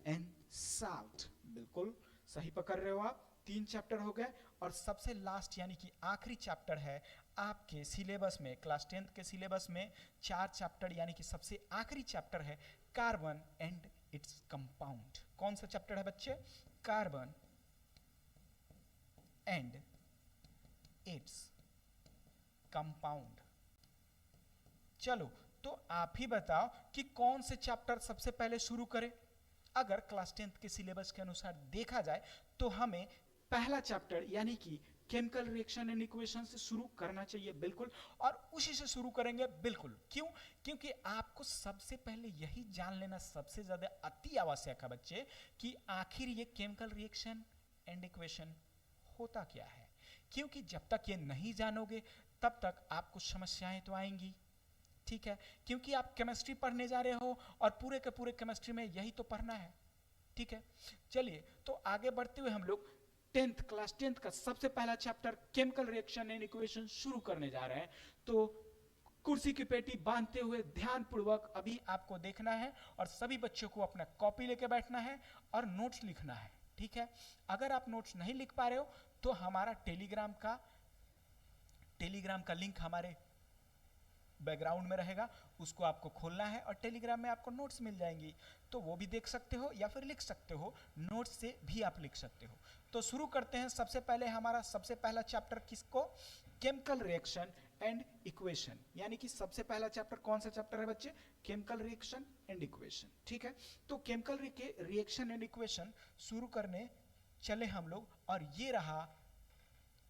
एंड साल्ट। बिल्कुल सही पकड़ रहे हो आप। 3 चैप्टर हो गए और सबसे लास्ट यानी कि आखिरी चैप्टर है आपके सिलेबस में, क्लास 10th के सिलेबस में 4 चैप्टर यानी कि सबसे आखिरी चैप्टर है कार्बन एंड इट्स कंपाउंड। कौन सा चैप्टर है बच्चे? Carbon and its compound. चलो तो आप ही बताओ कि कौन से चैप्टर सबसे पहले शुरू करें। अगर क्लास 10th के सिलेबस के अनुसार देखा जाए तो हमें पहला चैप्टर यानी कि केमिकल रिएक्शन एंड इक्वेशन से शुरू करना चाहिए। बिल्कुल, और उसी से शुरू करेंगे। बिल्कुल, क्यों? क्योंकि आपको सबसे पहले यही जान लेना सबसे ज्यादा अति आवश्यक है बच्चे कि आखिर ये केमिकल रिएक्शन एंड इक्वेशन होता क्या है। क्योंकि जब तक ये नहीं जानोगे तब तक आपको समस्याएं तो आएंगी। ठीक है, क्योंकि आप केमिस्ट्री पढ़ने जा रहे हो और पूरे के पूरे केमिस्ट्री में यही तो पढ़ना है। ठीक है, चलिए तो आगे बढ़ते हुए हम लोग क्लास 10th का सबसे पहला chapter chemical reaction and equation शुरू करने जा रहे हैं। तो कुर्सी की पेटी बांधते हुए ध्यानपूर्वक अभी आपको देखना है और सभी बच्चों को अपना कॉपी लेके बैठना है और नोट्स लिखना है। ठीक है, अगर आप नोट्स नहीं लिख पा रहे हो तो हमारा टेलीग्राम का लिंक हमारे बैकग्राउंड में रहेगा, उसको आपको खोलना है और टेलीग्राम में आपको नोट्स मिल जाएंगी, तो वो भी देख सकते हो या फिर लिख सकते हो। नोट्स से भी आप लिख सकते हो। तो शुरू करते हैं। सबसे पहले हमारा सबसे पहला चैप्टर किसको? Chemical reaction and equation. यानी कि सबसे पहला चैप्टर कौन सा चैप्टर है बच्चे? Chemical reaction and equation. ठीक है, तो केमिकल रिएक्शन एंड इक्वेशन शुरू करने चले हम लोग, और ये रहा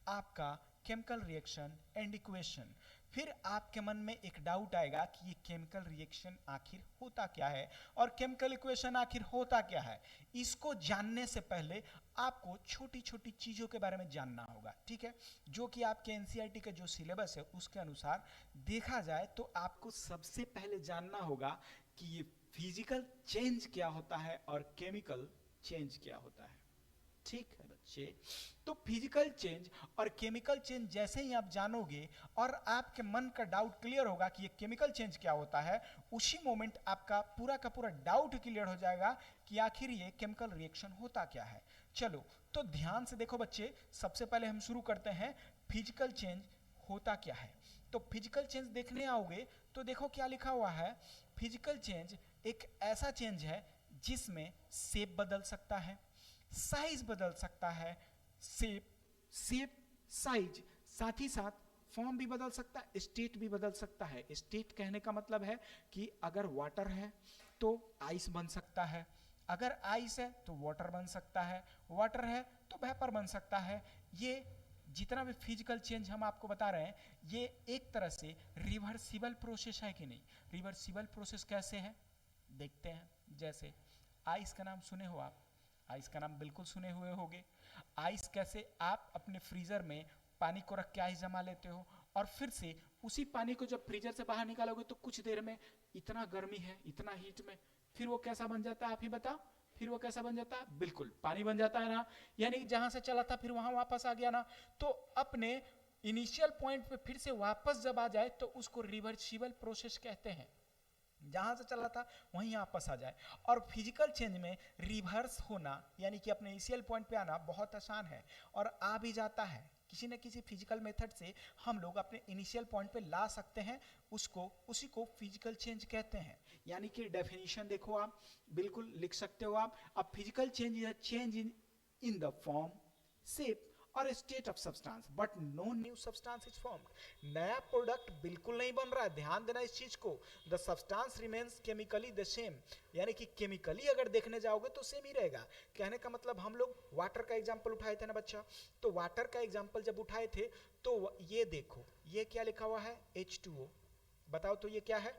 आपका केमिकल रिएक्शन एंड इक्वेशन। फिर आपके मन में एक डाउट आएगा कि ये केमिकल रिएक्शन आखिर होता क्या है और केमिकल इक्वेशन आखिर होता क्या है। इसको जानने से पहले आपको छोटी छोटी चीजों के बारे में जानना होगा। ठीक है, जो कि आपके एनसीईआरटी के जो सिलेबस है उसके अनुसार देखा जाए तो आपको सबसे पहले जानना होगा कि ये फिजिकल चेंज क्या होता है और केमिकल चेंज क्या होता है। ठीक है बच्चे, तो फिजिकल चेंज और केमिकल चेंज जैसे ही आप जानोगे और आपके मन का डाउट क्लियर होगा कि ये केमिकल चेंज क्या होता है, उसी मोमेंट आपका पूरा का पूरा डाउट क्लियर हो जाएगा कि आखिर ये केमिकल रिएक्शन होता क्या है। चलो तो ध्यान से देखो बच्चे, सबसे पहले हम शुरू करते हैं फिजिकल चेंज होता क्या है। तो फिजिकल चेंज देखने आओगे तो देखो क्या लिखा हुआ है। फिजिकल चेंज एक ऐसा चेंज है जिसमें शेप बदल सकता है, साइज बदल सकता है, शेप साइज, साथ ही साथ फॉर्म भी बदल सकता है, स्टेट भी बदल सकता है। स्टेट कहने का मतलब है कि अगर वाटर है तो आइस बन सकता है, अगर आइस है तो वाटर बन सकता है, वाटर है तो वेपर बन सकता है। ये जितना भी फिजिकल चेंज हम आपको बता रहे हैं ये एक तरह से रिवर्सिबल प्रोसेस है कि नहीं। रिवर्सिबल प्रोसेस कैसे है देखते हैं। जैसे आइस का नाम सुने हो आप, आइस का नाम बिल्कुल सुने हुए होंगे। आइस कैसे आप अपने फ्रीजर में पानी को रख के आइस जमा लेते हो और फिर से उसी पानी को जब फ्रीजर से बाहर निकालोगे तो कुछ देर में इतना गर्मी है, इतना हीट में, फिर वो कैसा बन जाता है आप ही बताओ। फिर वो कैसा बन जाता है? बिल्कुल पानी बन जाता है ना। यानी जहां से चला था फिर वहां वापस आ गया ना। तो अपने इनिशियल पॉइंट पे फिर से वापस जब आ जाए तो उसको रिवर्सिबल प्रोसेस कहते हैं। जहां से चला था वहीं वापस आ जाए। और फिजिकल चेंज में रिवर्स होना यानी कि अपने इनिशियल पॉइंट पे आना बहुत आसान है और आ भी जाता है। किसी न किसी फिजिकल मेथड से हम लोग अपने इनिशियल पॉइंट पे ला सकते हैं, उसी को फिजिकल चेंज कहते हैं। यानी कि डेफिनेशन देखो आप, बिल्कुल लिख सकते हो आप। अब physical change is a change in the form, shape और state of substance, but no new substance is formed. नया प्रोडक्ट बिल्कुल नहीं बन रहा है, ध्यान देना इस चीज को। The substance remains chemically the same, यानी कि केमिकली अगर देखने जाओगे तो सेम ही रहेगा। कहने का मतलब हम लोग वाटर का एग्जांपल उठाए थे ना बच्चा, तो वाटर का एग्जांपल जब उठाए थे तो ये देखो ये क्या लिखा हुआ है, H2O। बताओ तो ये क्या है,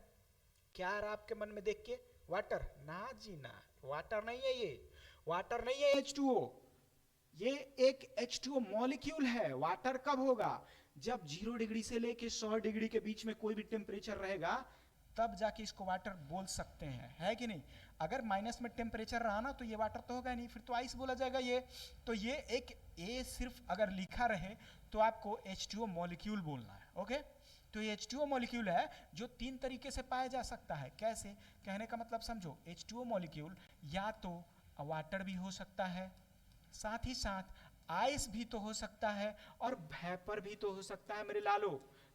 क्या आ रहा आपके मन में देख के, वाटर? ना जी ना, वाटर नहीं है ये, वाटर नहीं है H2O, ये एक H2O मॉलिक्यूल है। वाटर कब होगा, जब 0 डिग्री से लेके 100 डिग्री के बीच में कोई भी टेम्परेचर रहेगा, तब जाके इसको वाटर बोल सकते हैं, है कि नहीं? अगर माइनस में टेम्परेचर रहा ना तो ये वाटर तो होगा नहीं, फिर तो आइस बोला जाएगा ये। तो ये एक ए सिर्फ अगर लिखा रहे तो आपको H2O मॉलिक्यूल बोलना है, ओके। तो ये H2O मॉलिक्यूल है जो 3 तरीके से पाया जा सकता है। कैसे, कहने का मतलब समझो, H2O मॉलिक्यूल या तो वाटर भी हो सकता है, साथ ही साथ आइस भी तो हो सकता है, और वेपर भी तो हो सकता है मेरे लालो।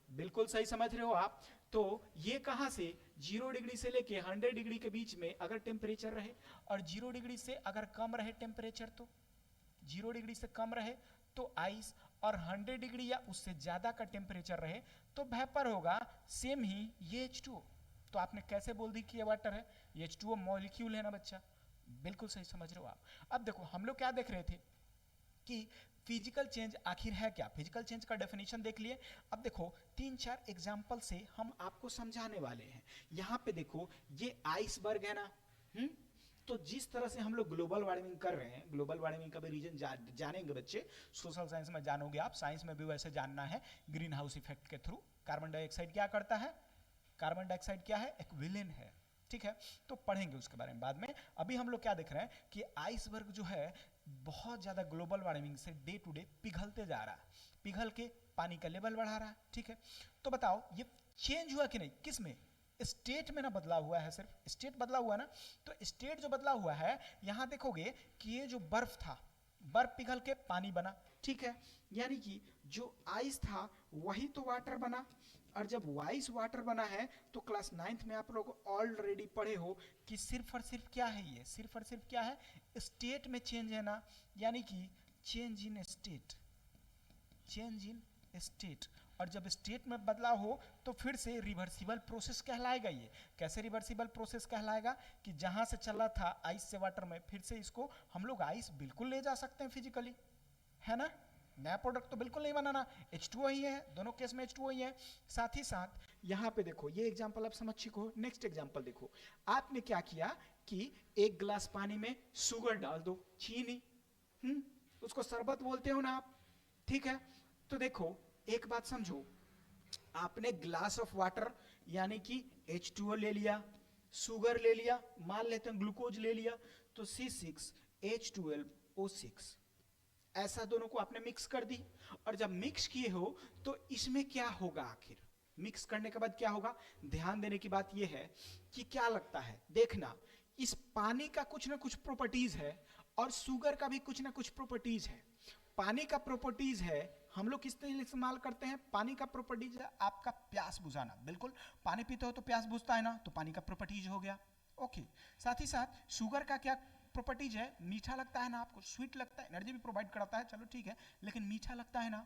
बिल्कुल सही समझ रहे हो आप। तो ये कहां से, 0 डिग्री से लेके 100 डिग्री के बीच में अगर टेम्परेचर रहे, और 0 डिग्री से अगर कम रहे टेम्परेचर, तो 0 डिग्री से कम रहे तो आइस, और 100 डिग्री या उससे ज्यादा का टेम्परेचर रहे तो वेपर होगा। सेम ही ये H2O, तो आपने कैसे बोल दी कि ये वाटर है, ये H2O मॉलिक्यूल है ना बच्चा। बिल्कुल सही समझ रहे हो आप। अब देखो हम लोग क्या देख रहे थे कि फिजिकल चेंज आखिर है क्या, फिजिकल चेंज का डेफिनेशन देख लिए। अब देखो 3-4 एग्जाम्पल से हम आपको समझाने वाले हैं। यहाँ पे देखो ये आइसबर्ग है ना, तो जिस तरह से हम लोग ग्लोबल वार्मिंग कर रहे हैं, ग्लोबल वार्मिंग का भी रीजन जानेंगे बच्चे, सोशल साइंस में जानोगे आप, साइंस में भी वैसे जानना है, ग्रीन हाउस इफेक्ट के थ्रू। कार्बन डाइऑक्साइड क्या करता है, कार्बन डाइऑक्साइड क्या है, एक विलेन है, ठीक है, तो पढ़ेंगे उसके बारे में बाद में। अभी हम लोग क्या देख रहे हैं कि आइसबर्ग जो है बहुत ज्यादा ग्लोबल वार्मिंग से डे टू डे पिघलते जा रहा है, पिघल के पानी का लेवल बढ़ा रहा है, ठीक है। तो बताओ ये चेंज हुआ कि नहीं, किस में, स्टेट में ना बदला हुआ है, सिर्फ स्टेट बदला हुआ ना। तो स्टेट जो बदला हुआ है, यहां देखोगे कि ये जो बर्फ था, बर्फ पिघल के पानी बना, ठीक है, यानी कि जो आइस था वही तो वाटर बना। और जब वाइस वाटर बना है तो क्लास 9th में आप लोग ऑलरेडी पढ़े हो कि सिर्फ और सिर्फ क्या है, ये सिर्फ और सिर्फ क्या है, स्टेट में चेंज है ना, यानी कि change in state, change in state. और जब स्टेट में बदलाव हो तो फिर से रिवर्सिबल प्रोसेस कहलाएगा ये। कैसे रिवर्सिबल प्रोसेस कहलाएगा, कि जहां से चला था आइस से वाटर में, फिर से इसको हम लोग आइस बिल्कुल ले जा सकते हैं फिजिकली, है ना। नया प्रोडक्ट तो बिल्कुल नहीं बनाना, H2O ही है, दोनों केस में H2O ही है। साथ ही साथ यहाँ पे देखो ये एग्जांपल आप समझ चुके हो। नेक्स्ट एग्जांपल देखो, आपने क्या किया कि एक गिलास पानी में शुगर डाल दो, चीनी, उसको शरबत बोलते हो ना आप, ठीक है। तो देखो एक बात समझो, आपने ग्लास ऑफ वाटर यानी कि H2O ले लिया, शुगर ले लिया, मान लेते हैं ग्लूकोज ले लिया, तो C6H12O6, ऐसा दोनों को आपने मिक्स कर दी। और जब मिक्स किए हो तो इसमें क्या होगा, आखिर मिक्स करने के बाद क्या होगा, ध्यान देने की बात यह है कि क्या लगता है, देखना, इस पानी का कुछ ना कुछ प्रॉपर्टीज है और शुगर का भी कुछ ना कुछ प्रॉपर्टीज है। पानी का प्रॉपर्टीज है, हम लोग किस तरह इस्तेमाल करते हैं, पानी का प्रॉपर्टीज है आपका प्यास बुझाना, बिल्कुल, पानी पीते हो तो प्यास बुझता है ना, तो पानी का प्रॉपर्टीज हो गया, ओके। साथ ही साथ शुगर का क्या प्रॉपर्टीज है, मीठा लगता है ना आपको, स्वीट लगता है, एनर्जी भी प्रोवाइड कराता है, चलो ठीक है, लेकिन मीठा लगता है ना,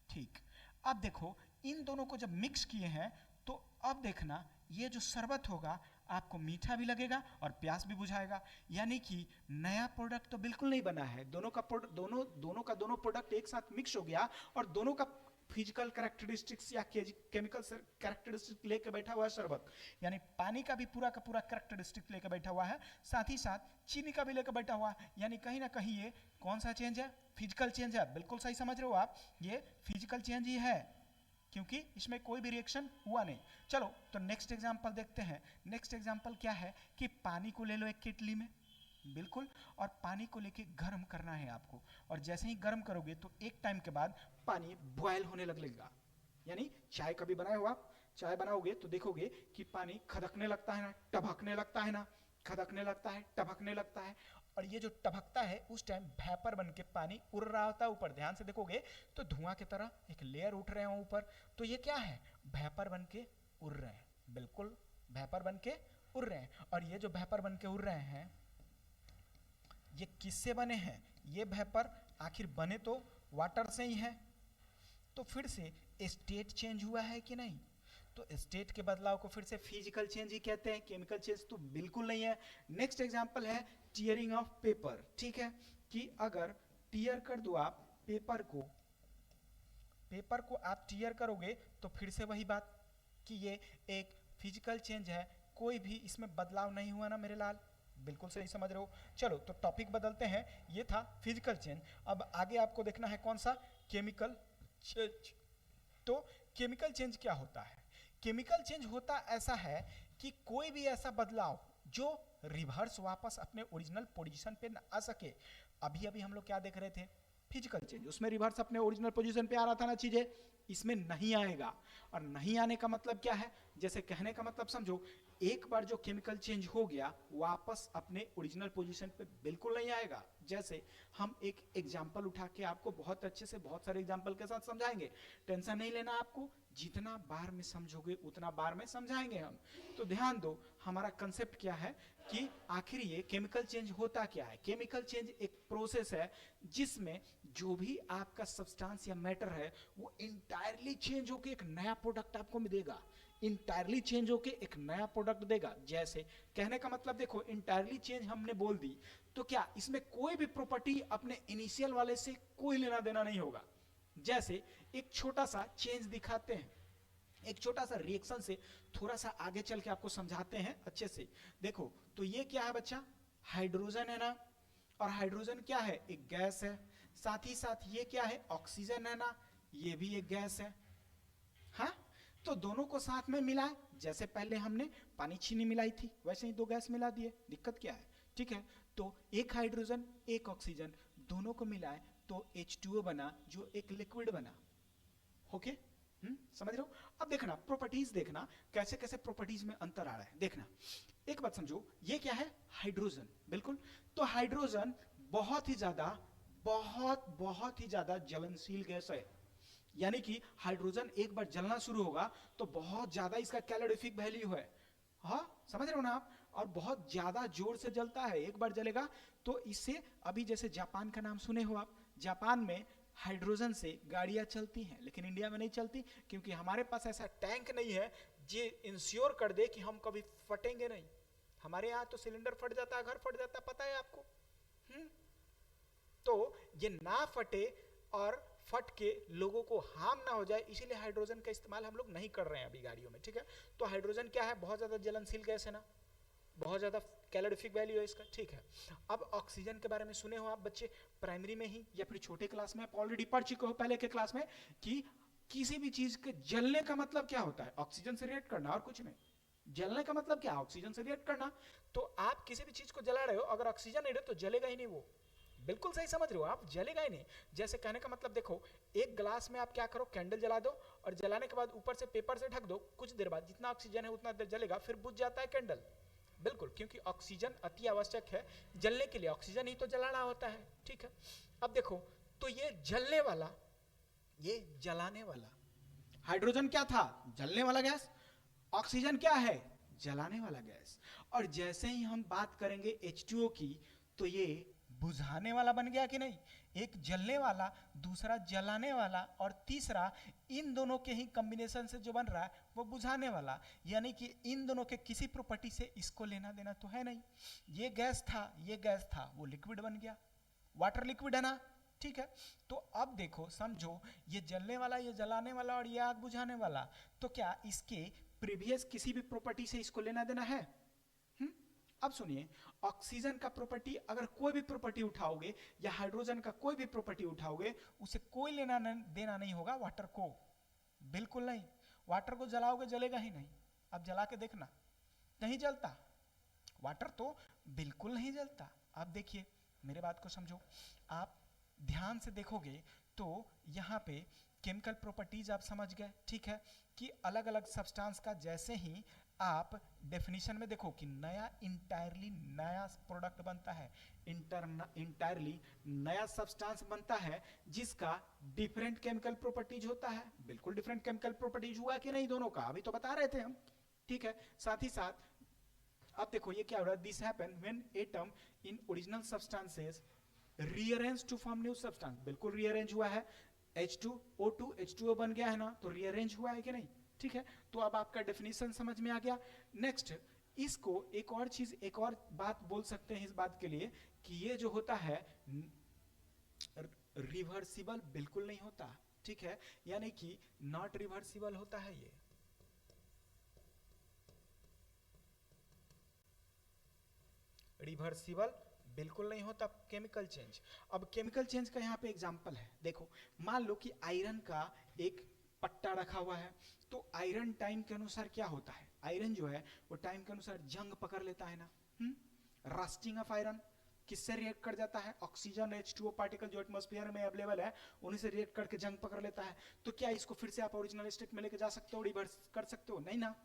ठीक। अब देखो इन दोनों को जब मिक्स किए हैं तो अब देखना ये जो शरबत होगा आपको मीठा भी लगेगा और प्यास भी बुझाएगा। यानी कि नया प्रोडक्ट तो बिल्कुल नहीं बना है, दोनों का दोनों प्रोडक्ट एक साथ मिक्स हो गया और दोनों का फिजिकल कैरेक्टरिस्टिक्स या केमिकल कैरेक्टरिस्टिक लेके बैठा हुआ है शरबत। यानी पानी का भी पूरा का पूरा कैरेक्टरिस्टिक लेके बैठा हुआ है, साथ ही साथ चीनी का भी लेकर बैठा हुआ है। यानी कहीं ना कहीं ये कौन सा चेंज है, फिजिकल चेंज है, बिल्कुल सही समझ रहे हो आप, ये फिजिकल चेंज ही है, क्योंकि इसमें कोई भी रिएक्शन हुआ नहीं। चलो तो नेक्स्ट एग्जांपल देखते हैं। नेक्स्ट एग्जांपल क्या है कि पानी को ले लो एक केटली में, बिल्कुल, और पानी को लेके गर्म करना है आपको, और जैसे ही गर्म करोगे तो एक टाइम के बाद पानी बॉयल होने लगेगा। यानी चाय कभी बनाए हो आप, चाय बनाओगे तो देखोगे कि पानी खदकने लगता है ना, टभकने लगता है ना, खदकने लगता है, टभकने लगता है, और ये जो टभकता है उस टाइम वेपर बन के पानी उड़ रहा होता है ऊपर। ध्यान से देखोगे तो धुआं की तरह एक लेयर उठ रहे हैं ऊपर, तो ये क्या है, वेपर बन के उड़ रहे हैं, बिल्कुल वेपर बन के उड़ रहे हैं। और ये जो वेपर बन के उड़ रहे हैं ये किससे बने हैं, ये वेपर आखिर बने तो वाटर से ही है, तो फिर से स्टेट चेंज हुआ है कि नहीं? तो स्टेट के बदलाव को फिर से फिजिकल चेंज ही कहते हैं, केमिकल चेंज तो बिल्कुल नहीं है। नेक्स्ट एग्जांपल है टीयरिंग ऑफ पेपर, ठीक है, कि अगर टीयर कर दो आप पेपर को आप टीयर करोगे तो फिर से वही बात कि ये एक फिजिकल चेंज है, कोई भी इसमें बदलाव नहीं हुआ ना मेरे लाल, बिल्कुल सही समझ रहे हो। चलो तो टॉपिक बदलते हैं, ये था फिजिकल चेंज, अब आगे आपको देखना है कौन सा, केमिकल चेंज। तो केमिकल चेंज क्या होता है? केमिकल चेंज होता ऐसा है कि कोई भी ऐसा बदलाव जो रिवर्स वापस अपने ओरिजिनल पोजीशन पे न आ सके। अभी अभी हम लोग क्या देख रहे थे, फिजिकल चेंज, उसमें रिवर्स अपने ओरिजिनल पोजीशन पे आ रहा था ना चीजें, इसमें नहीं आएगा। और नहीं आने का मतलब क्या है, जैसे कहने का मतलब समझो, एक बार जो केमिकल चेंज हो गया वापस अपने ओरिजिनल पोजीशन पे बिल्कुल नहीं आएगा। जैसे हम एक एग्जांपल उठा के आपको बहुत अच्छे से बहुत सारे एग्जांपल के साथ समझाएंगे, टेंशन नहीं लेना आपको, जितना बार में समझोगे उतना बार में समझाएंगे हम। तो ध्यान दो हमारा कंसेप्ट क्या है कि आखिर ये केमिकल चेंज होता क्या है। केमिकल चेंज एक प्रोसेस है जिसमें जो भी आपका सब्सटेंस या मैटर है वो इंटायरली चेंज होकर एक नया प्रोडक्ट आपको देगा, इंटायरली चेंज होके एक नया प्रोडक्ट देगा। जैसे कहने का मतलब देखो, इंटायरली चेंज हमने बोल दी तो क्या इसमें कोई भी प्रॉपर्टी अपने इनिशियल वाले से कोई लेना देना नहीं होगा। जैसे एक छोटा सा चेंज दिखाते हैं, एक छोटा सा रिएक्शन से थोड़ा सा आगे चल के आपको समझाते हैं अच्छे से। देखो तो ये क्या है बच्चा, हाइड्रोजन है ना, और हाइड्रोजन क्या है, एक गैस है। साथ ही साथ ये क्या है, ऑक्सीजन है ना, ये भी एक गैस है। हाँ, तो दोनों को साथ में मिलाए, जैसे पहले हमने पानी चीनी मिलाई थी वैसे ही दो गैस मिला दिए, दिक्कत क्या है? ठीक है, तो एक हाइड्रोजन एक ऑक्सीजन दोनों को मिलाए तो H2O बना, जो एक लिक्विड बना। ओके, समझ रहे हो? अब देखना प्रॉपर्टीज, देखना कैसे कैसे प्रॉपर्टीज में अंतर आ रहा है। देखना एक बात समझो, ये क्या है, हाइड्रोजन, बिल्कुल। तो हाइड्रोजन बहुत ही ज्यादा बहुत ही ज्यादा ज्वलनशील गैस है, यानी कि हाइड्रोजन एक बार जलना शुरू होगा तो बहुत ज्यादा इसका कैलोरीफिक वैल्यू है। हाँ, समझ रहे हो ना आप? और बहुत ज्यादा जोर से जलता है, एक बार जलेगा तो इससे, अभी जैसे जापान का नाम सुने हो आप, जापान में हाइड्रोजन से गाड़ियां चलती हैं, लेकिन इंडिया में नहीं चलती क्योंकि हमारे पास ऐसा टैंक नहीं है जो इंश्योर कर दे कि हम कभी फटेंगे नहीं। हमारे यहाँ तो सिलेंडर फट जाता है, घर फट जाता है, पता है आपको। तो ये ना फटे और फट के लोगों को हार्म ना हो जाए, इसीलिए हाइड्रोजन का इस्तेमाल हम लोग नहीं कर रहे हैं अभी गाड़ियों में, ठीक है। तो हाइड्रोजन क्या है, बहुत ज्यादा जलनशील गैस है ना, बहुत ज्यादा कैलोरीफिक वैल्यू है इसका, ठीक है। अब ऑक्सीजन के बारे में सुने हो आप बच्चे प्राइमरी में ही या फिर छोटे क्लास में, आप ऑलरेडी पढ़ चुके हो पहले के क्लास में कि किसी भी चीज के जलने का मतलब क्या होता है, ऑक्सीजन से रिएक्ट करना और कुछ नहीं। जलने का मतलब क्या, ऑक्सीजन से रिएक्ट करना। तो आप किसी भी चीज को जला रहे हो, अगर ऑक्सीजन नहीं रहे तो जलेगा ही नहीं वो, बिल्कुल सही समझ रहे हो आप, जलेगा ही नहीं। जैसे कहने का मतलब देखो, एक ग्लास में आप क्या करो, कैंडल जला दो और जलाने के बाद ऊपर से पेपर से ढक दो, कुछ देर बाद जितना ऑक्सीजन है उतना देर जलेगा, फिर बुझ जाता है कैंडल। बिल्कुल, क्योंकि ऑक्सीजन अति आवश्यक है जलने के लिए, ऑक्सीजन ही तो जलाना होता है, ठीक है। अब देखो तो ये जलने वाला, ये जलाने वाला, हाइड्रोजन क्या था, जलने वाला गैस, ऑक्सीजन क्या है, जलाने वाला गैस। और जैसे ही हम बात करेंगे H2O की, तो ये बुझाने वाला बन गया कि नहीं, एक जलने वाला, दूसरा जलाने वाला, और तीसरा इन दोनों के ही कॉम्बिनेशन से जो बन रहा है वो बुझाने वाला। यानी कि इन दोनों के किसी प्रॉपर्टी से इसको लेना देना तो है नहीं। ये गैस था, ये गैस था, वो लिक्विड बन गया, वाटर लिक्विड है ना, ठीक है। तो अब देखो समझो, ये जलने वाला, ये जलाने वाला और ये आग बुझाने वाला, तो क्या इसके प्रीवियस किसी भी प्रॉपर्टी से इसको लेना देना है? अब सुनिए, ऑक्सीजन का प्रॉपर्टी अगर कोई भी प्रॉपर्टी उठाओगे या हाइड्रोजन का कोई भी प्रॉपर्टी उठाओगे, उसे कोई लेना देना नहीं होगा वाटर को, बिल्कुल नहीं। वाटर को जलाओगे जलेगा ही नहीं, अब जला के देखना, नहीं जलता वाटर, तो बिल्कुल नहीं जलता। अब देखिए मेरे बात को समझो, आप ध्यान से देखोगे तो यहाँ पे केमिकल प्रॉपर्टीज आप समझ गए, ठीक है, कि अलग अलग सब्सटेंस का जैसे ही आप डेफिनेशन में देखो कि नया इंटायरली नया प्रोडक्ट बनता है, इंटायरली नया सब्सटेंस बनता है जिसका डिफरेंट केमिकल प्रॉपर्टीज होता है। बिल्कुल डिफरेंट केमिकल प्रॉपर्टीज हुआ कि नहीं दोनों का, अभी तो बता रहे थे हम, ठीक है। साथ ही साथ अब देखो ये क्या हो रहा है, this happen when atom in original substances rearrange to form new substance, बिल्कुल रीअरेंज हुआ है, H2O2 H2O बन गया है ना, तो रीअरेंज हुआ है कि नहीं, ठीक है। तो अब आपका डेफिनेशन समझ में आ गया। नेक्स्ट, इसको एक और चीज, एक और बात बोल सकते हैं इस बात के लिए कि ये जो होता है रिवर्सिबल बिल्कुल नहीं होता, ठीक है, यानी कि नॉट रिवर्सिबल होता है, ये रिवर्सिबल बिल्कुल नहीं होता केमिकल चेंज। अब केमिकल चेंज का यहाँ पे एग्जांपल है, देखो मान लो कि आयरन का एक पट्टा रखा हुआ है, तो आयरन टाइम के अनुसार क्या होता है, आयरन जो है वो टाइम के अनुसार जंग पकड़ लेता है ना, रस्टिंग ऑफ आयरन किससे रिएक्ट कर जाता है, ऑक्सीजन H2O पार्टिकल जो एटमॉस्फेयर में अवेलेबल है उन्हीं से रिएक्ट करके जंग पकड़ लेता है। तो क्या इसको फिर से आप ओरिजिनल स्टेट में लेके जा सकते हो, रिवर्स कर सकते हो, नहीं ना,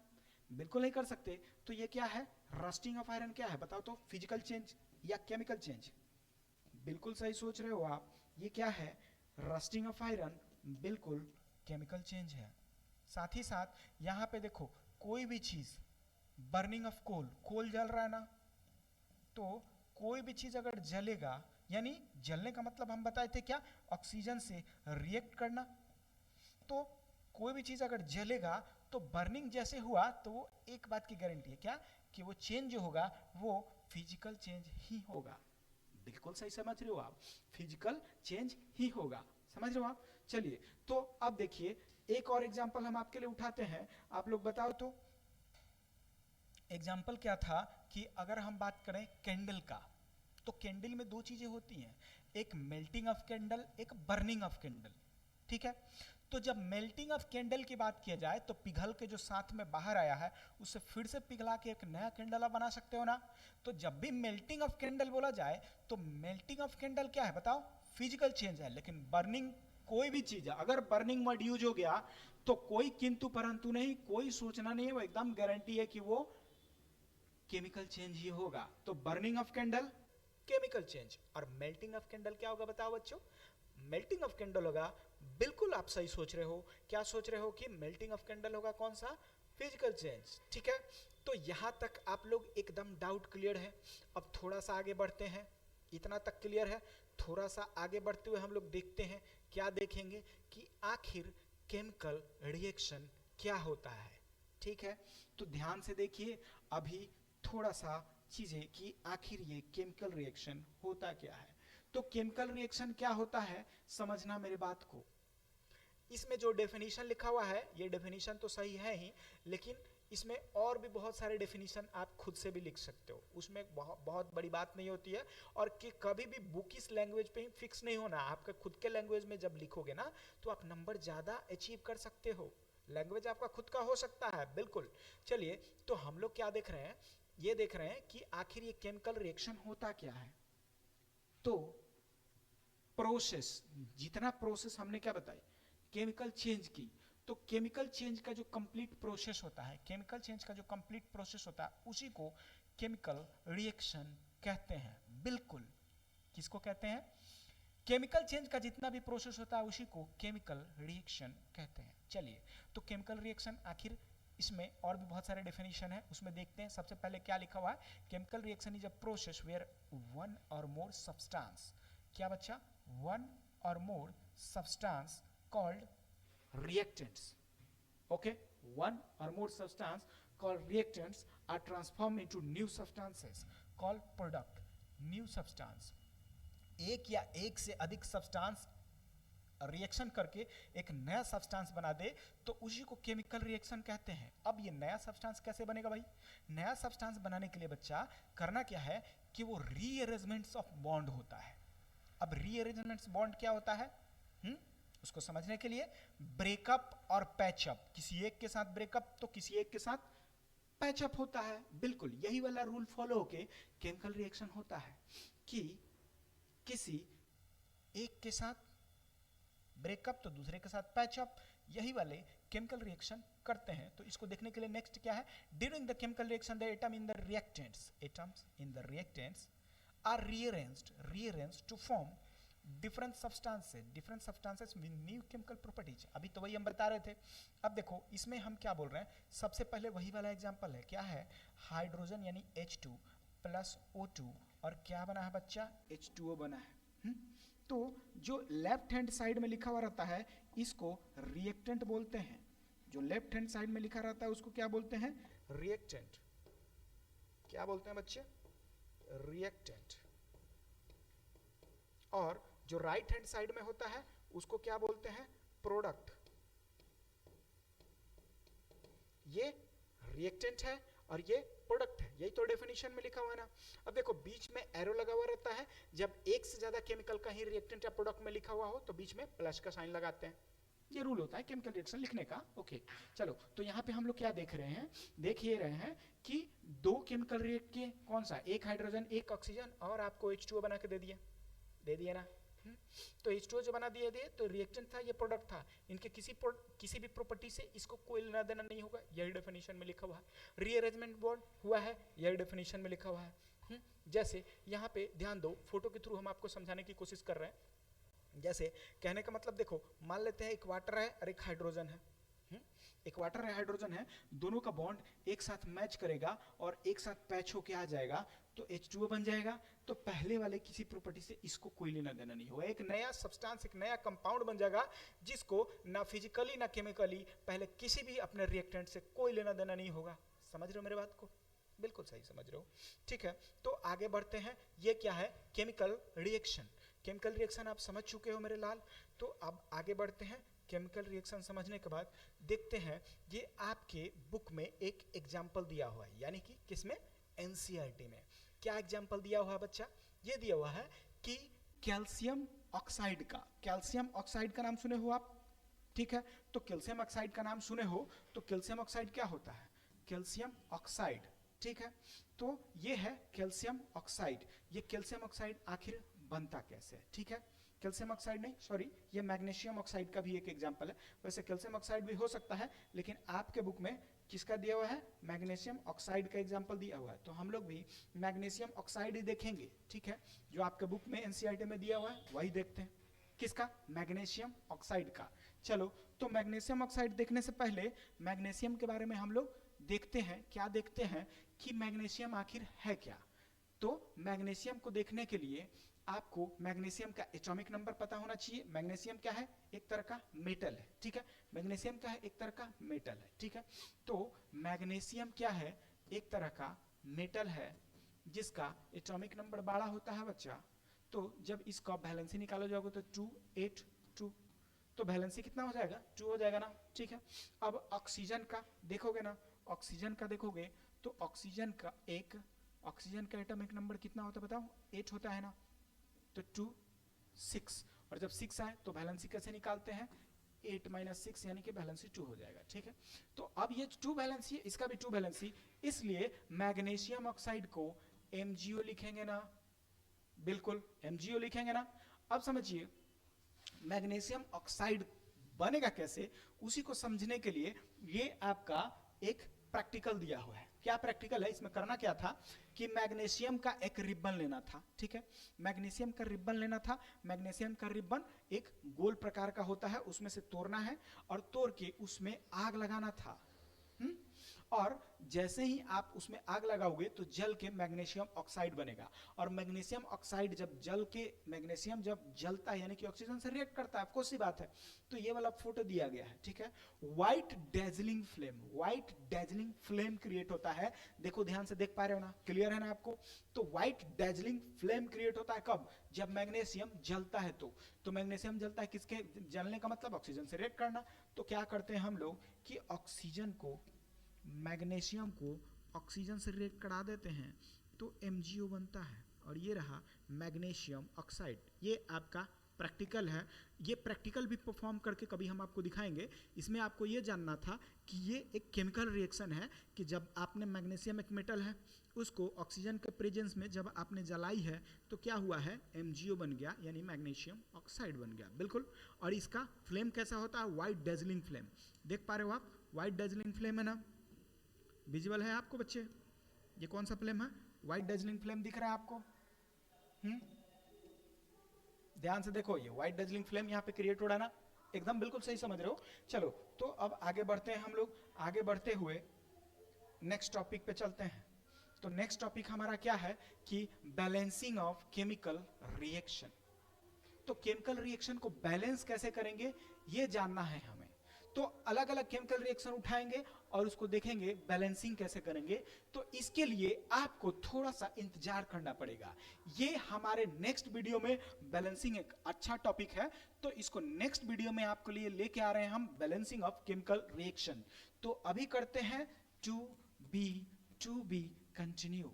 बिल्कुल नहीं कर सकते। तो ये क्या है, रस्टिंग ऑफ आयरन क्या है बताओ तो, फिजिकल चेंज या केमिकल चेंज, बिल्कुल सही सोच रहे हो आप, ये क्या है, रस्टिंग ऑफ आयरन, बिल्कुल केमिकल चेंज है। साथ ही साथ यहां पे देखो कोई भी चीज, बर्निंग ऑफ कोल, कोल जल रहा है ना, तो कोई भी चीज अगर जलेगा, यानी जलने का मतलब हम बताए थे क्या, ऑक्सीजन से रिएक्ट करना, तो कोई भी चीज अगर जलेगा तो बर्निंग जैसे हुआ तो वो एक बात की गारंटी है क्या, कि वो चेंज जो होगा वो फिजिकल चेंज ही होगा, बिल्कुल सही समझ रहे हो आप, फिजिकल चेंज ही होगा, समझ रहे हो आप। चलिए तो अब देखिए एक और एग्जांपल हम आपके लिए उठाते हैं, आप लोग बताओ तो एग्जाम्पल क्या था, कि अगर हम बात करें कैंडल का, तो कैंडल में दो चीजें होती हैं, एक मेल्टिंग ऑफ कैंडल, एक बर्निंग ऑफ कैंडल, ठीक है। तो जब मेल्टिंग ऑफ कैंडल की बात किया जाए तो पिघल के जो साथ में बाहर आया है उसे फिर से पिघला के एक नया कैंडल आप बना सकते हो ना। तो जब भी मेल्टिंग ऑफ कैंडल बोला जाए तो मेल्टिंग ऑफ कैंडल क्या है बताओ, फिजिकल चेंज है, लेकिन बर्निंग कोई भी चीज है अगर बर्निंग वर्ड यूज हो गया तो कोई किंतु परंतु नहीं, कोई सोचना नहीं है, वो एकदम गारंटी है कि वो केमिकल चेंज ही होगा। तो burning of candle chemical change, और मेल्टिंग ऑफ कैंडल क्या होगा बताओ बच्चों, मेल्टिंग ऑफ कैंडल होगा, बिल्कुल आप सही सोच रहे हो, क्या सोच रहे हो कि मेल्टिंग ऑफ कैंडल होगा कौन सा, फिजिकल चेंज, ठीक है। तो यहां तक आप लोग एकदम डाउट क्लियर है। अब थोड़ा सा आगे बढ़ते हैं, इतना तक क्लियर है, थोड़ा सा आगे बढ़ते हुए हम लोग देखते हैं, क्या देखेंगे कि आखिर केमिकल रिएक्शन क्या होता है, ठीक है। तो ध्यान से देखिए अभी थोड़ा सा चीजें कि आखिर ये केमिकल रिएक्शन होता क्या है। तो केमिकल रिएक्शन क्या होता है समझना मेरे बात को, इसमें जो डेफिनेशन लिखा हुआ है ये डेफिनेशन तो सही है ही, लेकिन इसमें और भी बहुत सारे डेफिनेशन आप खुद से भी लिख सकते हो, उसमें बहुत बड़ी बात नहीं होती है, और कि कभी भी बुक इस लैंग्वेज पे ही फिक्स नहीं होना, आपका खुद के लैंग्वेज में जब लिखोगे ना तो आप नंबर ज्यादा अचीव कर सकते हो, लैंग्वेज आपका खुद का हो सकता है, बिल्कुल। चलिए तो हम लोग क्या देख रहे हैं, ये देख रहे हैं कि आखिर ये केमिकल रिएक्शन होता क्या है। तो प्रोसेस, जितना प्रोसेस हमने क्या बताई केमिकल चेंज की, तो केमिकल चेंज का जो कंप्लीट प्रोसेस होता है, केमिकल चेंज का जो कंप्लीट प्रोसेस होता है उसी को केमिकल रिएक्शन कहते हैं, बिल्कुल। किसको कहते हैं, केमिकल चेंज का जितना भी प्रोसेस होता है उसी को केमिकल रिएक्शन कहते हैं। चलिए तो केमिकल रिएक्शन आखिर इसमें और भी बहुत सारे डेफिनेशन है, उसमें देखते हैं। सबसे पहले क्या लिखा हुआ है, chemical reaction is a process where one or more substance, क्या बच्चा, one or more substance called reactants, okay, one or more substance called reactants are transformed into new substances called product, new substance, एक या एक से अधिक substance reaction करके एक नया सब्सटेंस बना दे तो उसी को केमिकल रिएक्शन कहते हैं। अब ये नया सब्सटेंस कैसे बनेगा भाई, नया सब्सटेंस बनाने के लिए बच्चा करना क्या है कि वो रीअरेंजमेंट्स ऑफ बॉन्ड होता है। अब रीअरेंजमेंट्स बॉन्ड क्या होता है, उसको समझने के लिए ब्रेकअप और पैचअप, किसी एक के साथ ब्रेकअप तो किसी एक के साथ पैचअप होता है, बिल्कुल यही वाला रूल फॉलो होके केमिकल रिएक्शन होता है कि किसी एक के साथ ब्रेकअप तो दूसरे के साथ पैचअप, यही वाले केमिकल रिएक्शन करते हैं। तो इसको देखने के लिए नेक्स्ट क्या है, during the chemical reaction the atom in the reactants are rearranged to form different substances with new chemical properties। अभी तो वही हम बता रहे थे। अब देखो इसमें हम क्या बोल रहे हैं, सबसे पहले वही वाला एग्जांपल है, क्या है, हाइड्रोजन यानी H2 प्लस O2 और क्या बना है बच्चा, H2O बना है, तो जो लेफ्ट हैंड साइड में लिखा हुआ रहता है इसको रिएक्टेंट बोलते हैं। जो लेफ्ट हैंड साइड में लिखा रहता है उसको क्या बोलते हैं? रिएक्टेंट। क्या बोलते हैं बच्चे? रिएक्टेंट। और जो राइट हैंड साइड में होता है उसको क्या बोलते हैं? प्रोडक्ट। ये रिएक्टेंट है और ये प्रोडक्ट है, यही तो डेफिनेशन में लिखा हुआ है ना। अब देखो बीच में एरो लगा हुआ रहता है, जब एक से ज्यादा केमिकल का ही रिएक्टेंट या प्रोडक्ट में लिखा हुआ हो तो बीच में प्लस का साइन लगाते हैं। ये रूल होता है केमिकल रिएक्शन लिखने का। ओके चलो, तो यहाँ पे हम लोग क्या देख रहे हैं? देख ये रहे हैं कि दो केमिकल रिएक्ट किए, कौन सा? एक हाइड्रोजन एक ऑक्सीजन, और आपको H2O बना के दे दिए ना। तो H2O जो बना दिए तो रिएक्टेंट था, ये प्रोडक्ट था। इनके किसी भी प्रॉपर्टी से इसको कोई लेना देना नहीं होगा, यही डेफिनेशन में लिखा हुआ है। रीअरेंजमेंट बॉन्ड हुआ है, यही डेफिनेशन में लिखा हुआ है। जैसे यहाँ पे ध्यान दो, फोटो के थ्रू हम आपको समझाने की कोशिश कर रहे हैं। जैसे कहने का मतलब देखो, मान लेते हैं एक वाटर है और एक हाइड्रोजन है। एक वाटर है हाइड्रोजन है, दोनों का बॉन्ड एक साथ मैच करेगा और एक साथ पैच होके आ जाएगा तो H2O बन जाएगा। तो पहले वाले किसी प्रॉपर्टी से इसको कोई लेना देना नहीं होगा, एक नया सब्सटेंस, एक नया कंपाउंड बन जाएगा जिसको ना फिजिकली ना केमिकली पहले किसी भी अपने रिएक्टेंट से कोई लेना देना नहीं होगा। समझ रहे हो मेरे बात को? बिल्कुल सही समझ रहे हो। ठीक है, तो आगे बढ़ते हैं। ये क्या है? Chemical reaction. केमिकल रिएक्शन आप समझ चुके हो मेरे लाल। तो अब आगे बढ़ते हैं। केमिकल रिएक्शन समझने के बाद देखते हैं, ये आपके बुक में एक एग्जाम्पल दिया हुआ है, यानी कि किसमें? एनसीईआरटी में। क्या एग्जाम्पल दिया हुआ है बच्चा? ये दिया हुआ है कि कैल्शियम ऑक्साइड का, कैल्शियम ऑक्साइड का नाम सुने हो आप? ठीक है, तो कैल्शियम ऑक्साइड का नाम सुने हो तो कैल्शियम ऑक्साइड क्या होता है? Calcium oxide. ठीक है, तो ये है कैल्शियम ऑक्साइड। ये कैल्शियम ऑक्साइड आखिर बनता कैसे है? ठीक है, कैल्शियम ऑक्साइड नहीं, सॉरी, ये मैग्नीशियम ऑक्साइड का भी एक एग्जांपल है। वैसे कैल्शियम ऑक्साइड भी हो सकता है, लेकिन आपके बुक में किसका दिया हुआ है? मैग्नीशियम ऑक्साइड का एग्जांपल दिया हुआ है, तो हम लोग भी मैग्नीशियम ऑक्साइड ही देखेंगे। ठीक है, जो आपके बुक में एनसीईआरटी में दिया हुआ है वही देखते हैं। किसका? मैग्नीशियम ऑक्साइड का। चलो, तो मैग्नीशियम ऑक्साइड देखने से पहले मैग्नीशियम के बारे में हम लोग देखते हैं। क्या देखते हैं कि मैग्नीशियम आखिर है क्या। तो मैग्नीशियम को देखने के लिए आपको मैग्नीशियम का एटॉमिक नंबर पता होना चाहिए। मैग्नीशियम क्या है? एक तरह का मेटल है। ठीक है, मैग्नीशियम क्या है? एक तरह का मेटल है। ठीक है, तो मैग्नीशियम क्या है? एक तरह का मेटल है जिसका एटॉमिक नंबर बड़ा होता है बच्चा। तो जब इसका वैलेंसी निकाला जाएगा तो 282, तो वैलेंसी कितना हो जाएगा? 2 हो जाएगा ना। ठीक है, अब ऑक्सीजन का देखोगे ना, ऑक्सीजन का देखोगे तो ऑक्सीजन का एटॉमिक नंबर कितना होता है बताओ? 8 होता है ना। तो 2 6, और जब 6 आए तो वैलेंसी कैसे निकालते हैं? 8 - 6 यानी कि वैलेंसी 2 हो जाएगा। ठीक है, तो अब ये 2 वैलेंसी है, इसका भी 2 वैलेंसी, इसलिए मैग्नीशियम ऑक्साइड को MgO लिखेंगे ना। बिल्कुल MgO लिखेंगे ना। अब समझिए मैग्नीशियम ऑक्साइड बनेगा कैसे, उसी को समझने के लिए ये आपका एक प्रैक्टिकल दिया हुआ है। क्या प्रैक्टिकल है? इसमें करना क्या था कि मैग्नीशियम का एक रिबन लेना था। ठीक है, मैग्नीशियम का रिबन लेना था। मैग्नीशियम का रिबन एक गोल प्रकार का होता है, उसमें से तोड़ना है और तोड़ के उसमें आग लगाना था। और जैसे ही आप उसमें आग लगाओगे तो जल के मैग्नीशियम ऑक्साइड बनेगा। और मैग्नीशियम ऑक्साइड जब जल के, मैग्नीशियम जब जलता है यानी कि ऑक्सीजन से रिएक्ट करता है, ऑफकोर्स सी बात है। तो ये वाला फोटो दिया गया है। ठीक है, white dazzling flame, white dazzling flame create होता है। देखो ध्यान से, देख पा रहे हो ना? क्लियर है ना आपको? तो व्हाइट डेजलिंग फ्लेम क्रिएट होता है कब? जब मैग्नीशियम जलता है। तो मैग्नीशियम जलता है किसके? जलने का मतलब ऑक्सीजन से रिएक्ट करना। तो क्या करते हैं हम लोग कि ऑक्सीजन को, मैग्नीशियम को ऑक्सीजन से रिएक्ट करा देते हैं तो MgO बनता है, और ये रहा मैग्नीशियम ऑक्साइड। ये आपका प्रैक्टिकल है। ये प्रैक्टिकल भी परफॉर्म करके कभी हम आपको दिखाएंगे। इसमें आपको ये जानना था कि ये एक केमिकल रिएक्शन है कि जब आपने, मैग्नीशियम एक मेटल है, उसको ऑक्सीजन के प्रेजेंस में जब आपने जलाई है तो क्या हुआ है? MgO बन गया, यानी मैग्नीशियम ऑक्साइड बन गया। बिल्कुल, और इसका फ्लेम कैसा होता है? White dazzling flame. देख पा रहे हो आप? व्हाइट डेजलिंग फ्लेम है ना, विजुअल है आपको बच्चे? ये कौन सा फ्लेम है? व्हाइट डेजलिंग फ्लेम दिख रहा है आपको? ध्यान से देखो, ये व्हाइट डेजलिंग फ्लेम यहाँ पे क्रिएट हो रहा है ना। एकदम बिल्कुल सही समझ रहे हो। चलो, तो अब आगे बढ़ते हैं हम लोग। आगे बढ़ते हुए नेक्स्ट टॉपिक पे चलते हैं। तो नेक्स्ट टॉपिक हमारा क्या है कि बैलेंसिंग ऑफ केमिकल रिएक्शन। तो केमिकल रिएक्शन को बैलेंस कैसे करेंगे ये जानना है हमें। तो अलग अलग केमिकल रिएक्शन उठाएंगे और उसको देखेंगे बैलेंसिंग कैसे करेंगे। तो इसके लिए आपको थोड़ा सा इंतजार करना पड़ेगा। ये हमारे नेक्स्ट वीडियो में, बैलेंसिंग एक अच्छा टॉपिक है, तो इसको नेक्स्ट वीडियो में आपके लिए लेके आ रहे हैं हम, बैलेंसिंग ऑफ केमिकल रिएक्शन। तो अभी करते हैं to be continue,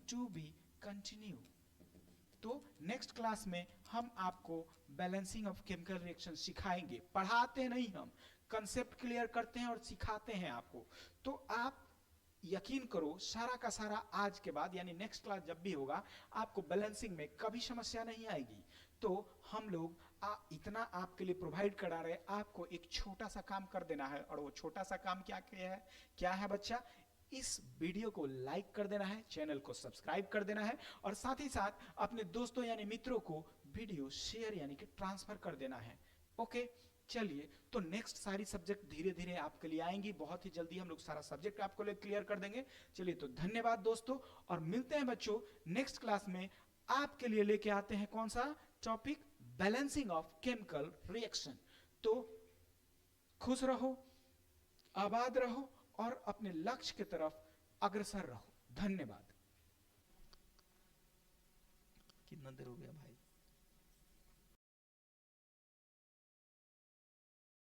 to be continue. तो नेक्स्ट क्लास में हम आपको बैलेंसिंग ऑफ केमिकल रिएक्शन सिखाएंगे। पढ़ाते नहीं, हम कंसेप्ट क्लियर करते हैं और सिखाते हैं आपको। तो आप यकीन करो, सारा का सारा आज के बाद यानी नेक्स्ट क्लास जब भी होगा, आपको बैलेंसिंग में कभी समस्या नहीं आएगी। तो हम लोग इतना आपके लिए प्रोवाइड करा रहे, आपको एक छोटा सा काम कर देना है। और वो छोटा सा काम क्या है बच्चा? इस वीडियो को लाइक कर देना है, चैनल को सब्सक्राइब कर देना है, और साथ ही साथ अपने दोस्तों यानी मित्रों को वीडियो शेयर यानी कि ट्रांसफर कर देना है। ओके, चलिए, तो नेक्स्ट सारी सब्जेक्ट धीरे धीरे आपके लिए आएंगी। बहुत ही जल्दी हम लोग सारा सब्जेक्ट आपको लिए क्लियर कर देंगे। चलिए, तो धन्यवाद दोस्तों, और मिलते हैं बच्चों नेक्स्ट क्लास में। आपके लिए लेके आते हैं कौन सा topic? Balancing of chemical reaction. तो खुश रहो, आबाद रहो और अपने लक्ष्य की तरफ अग्रसर रहो। धन्यवाद। कितना देर हो गया भाई?